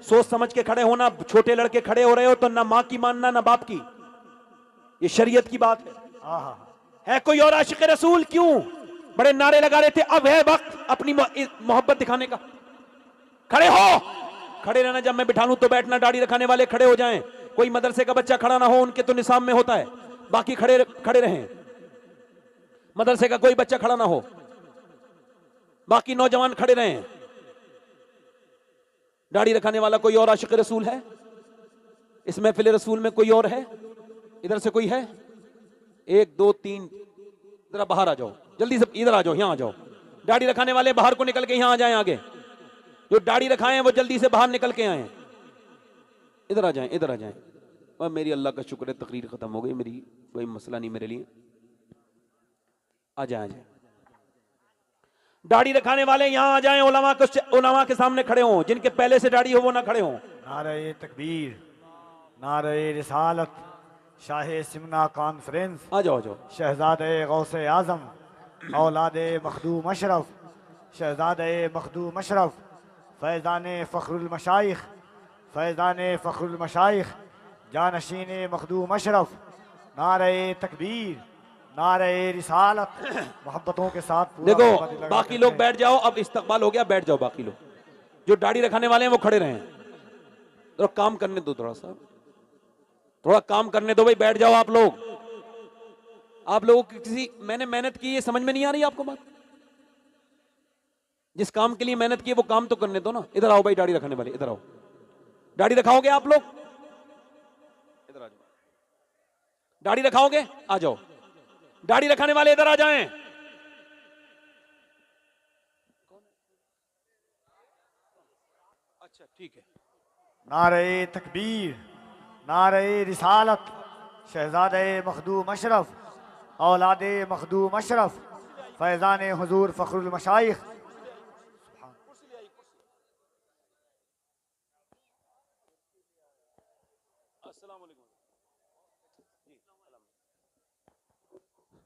सोच समझ के खड़े होना। छोटे लड़के खड़े हो रहे हो तो ना माँ की मानना ना बाप की, ये शरीयत की बात है। कोई और आशिक रसूल? क्यों बड़े नारे लगा रहे थे? अब है वक्त अपनी मोहब्बत दिखाने का। खड़े हो, खड़े रहना, जब मैं बिठा लूं तो बैठना। दाढ़ी रखाने वाले खड़े हो जाएं। कोई मदरसे का बच्चा खड़ा ना हो, उनके तो निसाब में होता है, बाकी खड़े रहें। मदरसे का कोई बच्चा खड़ा ना हो, बाकी नौजवान खड़े रहें। दाढ़ी रखाने वाला कोई और आशिक रसूल है इस महफिल रसूल में? कोई और है? इधर से कोई है? 1 2 3, जरा बाहर आ जाओ जल्दी से, इधर आ जाओ, यहां आ जाओ। दाढ़ी रखाने वाले बाहर को निकल के यहां आ जाएं। आगे जो दाढ़ी रखाए हैं वो जल्दी से बाहर निकल के आए, इधर आ जाएं, इधर आ जाएं। और मेरी अल्लाह का शुक्र है तकरीर खत्म हो गई मेरी, कोई मसला नहीं मेरे लिए। आ जाए, आ जाए। दाढ़ी रखाने वाले यहां आ जाएं, उलमा के सामने खड़े हों। जिनके पहले से दाढ़ी हो वो ना खड़े हों। नारे तकबीर, नारे रिसालत, शाहे सिमना कॉन्फ्रेंस। आ जाओ, आ जाओ। शहजादे गौसे आजम, औलादे मखदूम अशरफ, शहजादे मखदूम अशरफ, फैज़ाने फ़ख्रुल मशाइख, फैज़ाने फ़ख्रुल मशाइख, जानशीने मखदूम अशरफ। नारे तकबीर, नारे रिसालत। मोहब्बतों के साथ देखो, बाकी लोग बैठ जाओ, अब इस्तकबाल हो गया, बैठ जाओ। बाकी लोग जो दाढ़ी रखाने वाले हैं वो खड़े रहें। तो काम करने दो, थोड़ा काम करने दो भाई, बैठ जाओ आप लोग। आप लोगों की किसी, मैंने मेहनत की, ये समझ में नहीं आ रही आपको बात? जिस काम के लिए मेहनत की वो काम तो करने दो ना। इधर आओ भाई, दाढ़ी रखने वाले इधर आओ। दाढ़ी रखाओगे आप लोग? इधर आ जाओ। दाढ़ी रखाओगे? आ जाओ। दाढ़ी रखाने वाले इधर आ जाएं। अच्छा ठीक है। नारे तकबीर, नारे रिसालत, शहजादे मखदूम अशरफ, औलादे मखदूम अशरफ, फैज़ान हुजूर फ़खरुल मशाइख।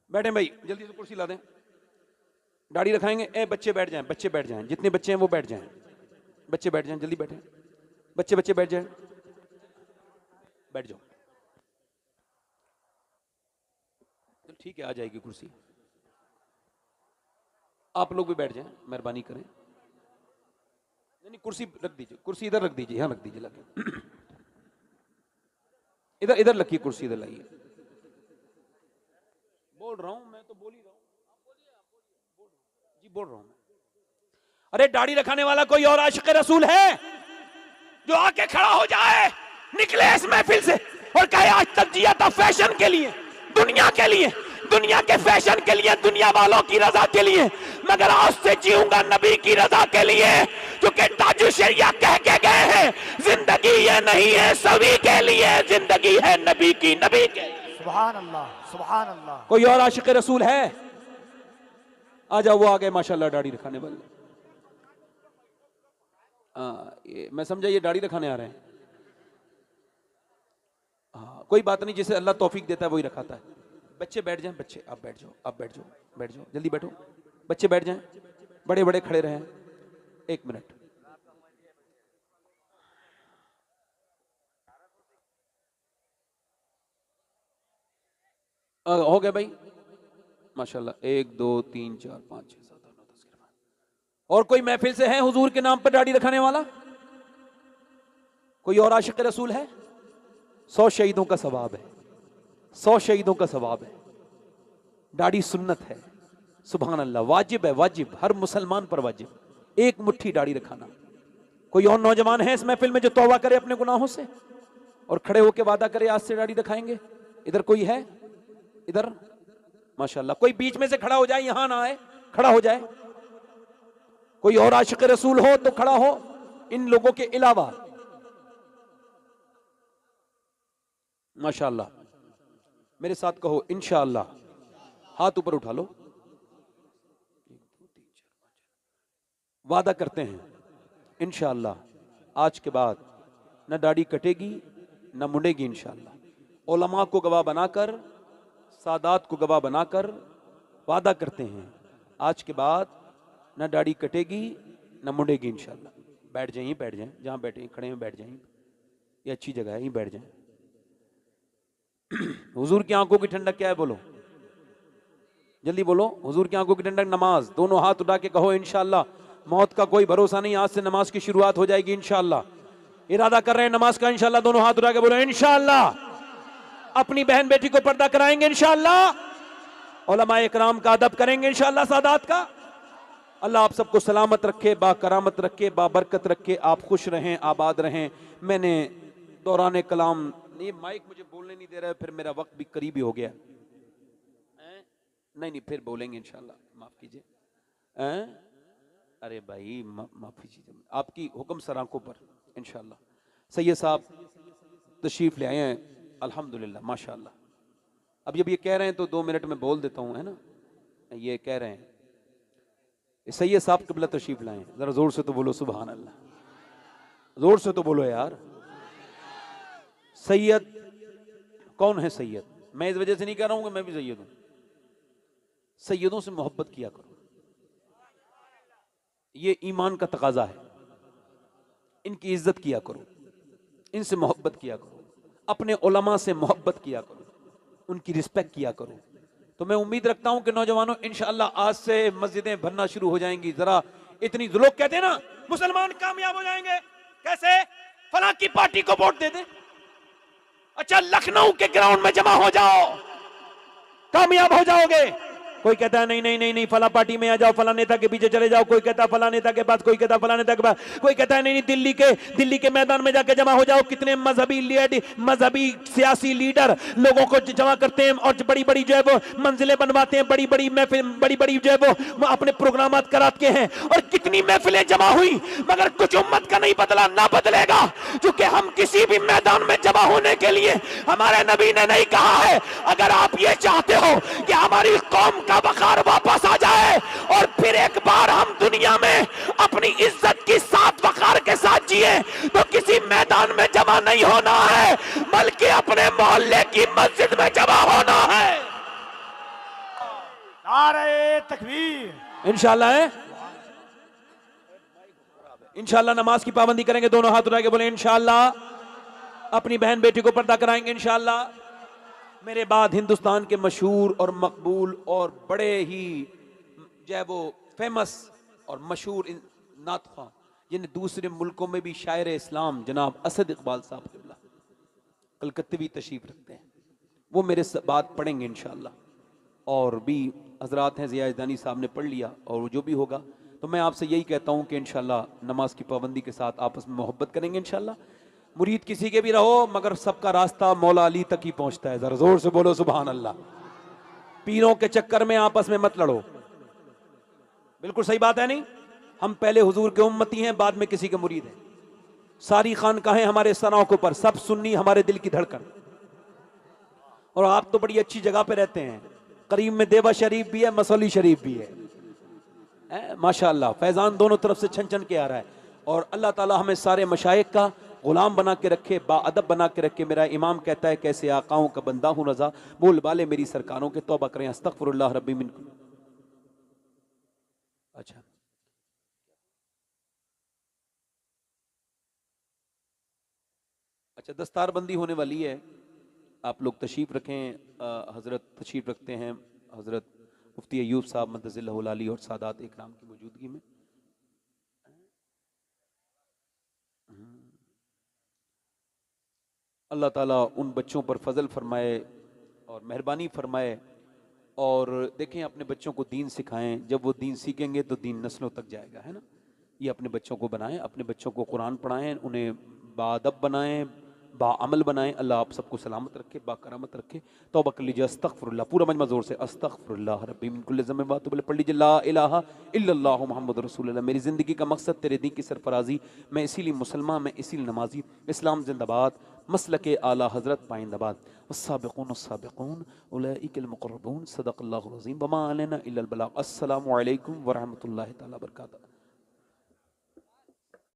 बैठे भाई, जल्दी से कुर्सी ला दें। दाढ़ी रखाएंगे। ए बच्चे बैठ जाएं, बच्चे बैठ जाएं, जितने बच्चे हैं वो बैठ जाएं, बच्चे बैठ जाएं, जल्दी बैठें, बच्चे बच्चे बैठ जाएं, बैठ जाओ। चल ठीक है, आ जाएगी कुर्सी। आप लोग भी बैठ जाएं, मेहरबानी करें। नहीं कुर्सी रख दीजिए, कुर्सी इधर रख दीजिए, यहाँ रख दीजिए लगे। इधर इधर रखिए कुर्सी, इधर लाइए। बोल रहा हूं मैं, तो बोल ही रहा हूं। जी बोल रहा हूं मैं। अरे दाढ़ी रखाने वाला कोई और आशिक रसूल है जो आके खड़ा हो जाए, निकले इस महफिल से और कहे आज तक जिया था फैशन के लिए, दुनिया के लिए, दुनिया के फैशन के लिए, दुनिया वालों की रजा के लिए, मगर आज से जीऊंगा नबी की रजा के लिए, क्योंकि ताजु शरिया कह के गए हैं जिंदगी ये नहीं है सभी के लिए, जिंदगी है नबी की, नबी के। सुभान अल्लाह, सुभान अल्लाह। कोई और आशिक रसूल है? आ जाओ, वो आ गए माशाल्लाह दाढ़ी रखाने वाले। मैं समझा ये दाढ़ी रखाने आ रहे हैं। हाँ कोई बात नहीं, जिसे अल्लाह तौफीक देता है वही रखाता है। बच्चे बैठ जाएं, बच्चे आप बैठ जाओ, आप बैठ जाओ, बैठ जाओ, जल्दी बैठो, बच्चे बैठ जाएं, बड़े बड़े खड़े रहें। 1 मिनट। हो गया भाई माशाल्लाह। 1 2 3 4 5 6 7 8 9 10 11। और कोई महफिल से है हुजूर के नाम पर दाढ़ी रखाने वाला? कोई और आशिक रसूल है? 100 शहीदों का सवाब है, 100 शहीदों का सवाब है। दाढ़ी सुन्नत है, सुभान अल्लाह, वाजिब है, वाजिब, हर मुसलमान पर वाजिब। 1 मुट्ठी दाढ़ी रखाना। कोई और नौजवान है इस महफिल में जो तौबा करे अपने गुनाहों से और खड़े होकर वादा करे आज से दाढ़ी रखाएंगे? इधर कोई है? इधर माशाल्लाह। कोई बीच में से खड़ा हो जाए, यहां ना आए, खड़ा हो जाए। कोई और आशिक रसूल हो तो खड़ा हो इन लोगों के अलावा। माशाल्लाह, मेरे साथ कहो इंशाअल्लाह। हाथ ऊपर उठा लो। 1 2 3 4 5। वादा करते हैं इंशाअल्लाह आज के बाद न दाढ़ी कटेगी न मुड़ेगी इंशाअल्लाह। उलमा को गवाह बनाकर, सादात को गवाह बनाकर वादा करते हैं आज के बाद न दाढ़ी कटेगी न मुड़ेगी इंशाअल्लाह। बैठ जाइए, बैठ जाएं, जहां बैठे खड़े हैं बैठ जाइए, ये अच्छी जगह है, यहीं बैठ जाएं। हुजूर की आंखों की ठंडक क्या है? बोलो जल्दी बोलो। हुजूर की आंखों की ठंडक नमाज। दोनों हाथ उठा के कहो इंशाअल्लाह। मौत का कोई भरोसा नहीं, आज से नमाज की शुरुआत हो जाएगी इंशाअल्लाह। इरादा कर रहे हैं नमाज का इंशाअल्लाह। दोनों हाथ उठा के बोलो इंशाअल्लाह। अपनी बहन बेटी को पर्दा कराएंगे इंशाअल्लाह। उलमा इकराम का अदब करेंगे इंशाअल्लाह, सादात का। अल्लाह आप सबको सलामत रखे, बाकरामत रखे, बाबरकत रखे। आप खुश रहें, आबाद रहें। मैंने दौरान कलाम, ये माइक मुझे बोलने नहीं दे रहा है, फिर मेरा वक्त भी करीब ही हो गया। नहीं फिर बोलेंगे इंशाअल्लाह, माफ कीजिए। अरे भाई माफी कीजिए, आपकी हुक्म सर आंखों पर इंशाअल्लाह। सैयद साहब तशरीफ ले आए हैं अल्हम्दुलिल्लाह माशाअल्लाह। अब जब ये कह रहे हैं तो 2 मिनट में बोल देता हूँ, है ना। ये कह रहे हैं सैयद साहब क़िबला तशरीफ लाए हैं, जरा जोर से तो बोलो सुभान अल्लाह, जोर से तो बोलो यार। सैयद कौन है? सैयद मैं इस वजह से नहीं कह रहा हूं कि मैं भी सैयद हूं। सैयदों से मोहब्बत किया करो, ये ईमान का तकाजा है। इनकी इज्जत किया करो, इनसे मोहब्बत किया करो, अपने उलमा से मोहब्बत किया करो, उनकी रिस्पेक्ट किया करो। तो मैं उम्मीद रखता हूं कि नौजवानों इंशाअल्लाह आज से मस्जिदें भरना शुरू हो जाएंगी। जरा इतनी लोग कहते हैं ना मुसलमान कामयाब हो जाएंगे, कैसे? फलां की पार्टी को वोट दे दे। अच्छा लखनऊ के ग्राउंड में जमा हो जाओ, कामयाब हो जाओगे। कोई कहता है नहीं नहीं नहीं नहीं फला पार्टी में आ जाओ, फला नेता के पीछे चले जाओ, कोई कहता है फला नेता के पास, कोई कहता है फला नेता के पास, कोई कहता है नहीं नहीं दिल्ली के मैदान में जाके जमा हो जाओ। कितने मजहबी सियासी लीडर लोगों को जमा करते हैं और बड़ी बड़ी जो है वो मंजिलें बनवाते हैं, बड़ी बड़ी महफिल, बड़ी बड़ी जो है वो अपने प्रोग्राम कराते हैं। और कितनी महफिलें जमा हुई मगर कुछ उम्मत का नहीं बदला, ना बदलेगा, क्योंकि हम किसी भी मैदान में जमा होने के लिए हमारे नबी ने नहीं कहा है अगर आप ये चाहते हो कि हमारी कौम का वकार वापस आ जाए और फिर एक बार हम दुनिया में अपनी इज्जत की साथ वकार के साथ जिए, तो किसी मैदान में जमा नहीं होना है बल्कि अपने मोहल्ले की मस्जिद में जमा होना है। नारे तकबीर। इंशाल्लाह है, इंशाल्लाह नमाज की पाबंदी करेंगे, दोनों हाथ उठा के बोले इंशाल्लाह, अपनी बहन बेटी को पर्दा कराएंगे इंशाल्लाह। मेरे बाद हिंदुस्तान के मशहूर और मकबूल और बड़े ही जो है वो फेमस और मशहूर नात ख्वां, जिन्हें दूसरे मुल्कों में भी शायर इस्लाम जनाब असद इकबाल साहब क़िबला कलकत्तवी तशरीफ रखते हैं, वो मेरे बात पढ़ेंगे इंशाल्लाह। और भी हजरात हैं, ज़िया ज़दानी साहब ने पढ़ लिया, और जो भी होगा तो मैं आपसे यही कहता हूँ कि इंशाल्लाह नमाज की पाबंदी के साथ आपस में मोहब्बत करेंगे इंशाल्लाह। मुरीद किसी के भी रहो मगर सबका रास्ता मौला अली तक ही पहुँचता है। ज़रा ज़ोर से बोलो सुभान अल्लाह। पीरों के चक्कर में आपस में मत लड़ो, बिल्कुल सही बात है नहीं। हम पहले हुजूर के उम्मती हैं, बाद में किसी के मुरीद हैं। सारी खानकाहें हमारे सनाओं के ऊपर, सब सुन्नी हमारे दिल की धड़कन। और आप तो बड़ी अच्छी जगह पे रहते हैं, करीब में देवा शरीफ भी है, मसौली शरीफ भी है, माशाअल्लाह। फैजान दोनों तरफ से छन छन के आ रहा है। और अल्लाह ताला हमें सारे मशाइख का गुलाम बना के रखे, बाअदब बना के रखे। मेरा इमाम कहता है कैसे आकाओं का बंदा हूं रजा, बोल बाले मेरी सरकारों के, तौबा करें अस्तगफिरुल्लाह रब्बी मिन। अच्छा, अच्छा, दस्तारबंदी होने वाली है, आप लोग तशरीफ रखें। हजरत तशरीफ रखते हैं, हजरत मुफ्ती अयूब साहब मद्दज़िल्लहुल आली और सादात इकराम की मौजूदगी में। अल्लाह ताला उन बच्चों पर फजल फरमाए और मेहरबानी फरमाए। और देखें, अपने बच्चों को दीन सिखाएं, जब वो दीन सीखेंगे तो दीन नस्लों तक जाएगा, है ना। ये अपने बच्चों को बनाएं, अपने बच्चों को कुरान पढ़ाएं, उन्हें बाअदब बनाएं, बाअमल बनाएं। अल्लाह आप सबको सलामत रखे, बाकरामत रखे। तौबा कर लीजिए, अस्तगफिरुल्लाह, पूरा मजमा जोर से, अस्तगफिरुल्लाह रब्बी मिन कुल्लि ज़म्बिन व अतूबु इलैह। पढ़ लीजिए, ला इलाहा इल्लल्लाहु मुहम्मदुर रसूलुल्लाह। मेरी ज़िंदगी का मकसद तेरे दी की सरफराजी, मैं इसीलिए मुसलमान, मैं इसीलिए नमाजी। इस्लाम जिंदाबाद, मसलके आला हज़रत पाइंदाबाद। वस्साबिक़ून अस्साबिक़ून उलाइकल मुक़र्रबून। सदक़ल्लाहुल अज़ीम। वमा अलैना इल्लल बलाग़। अस्सलामु अलैकुम व रहमतुल्लाहि तआला व बरकातहू।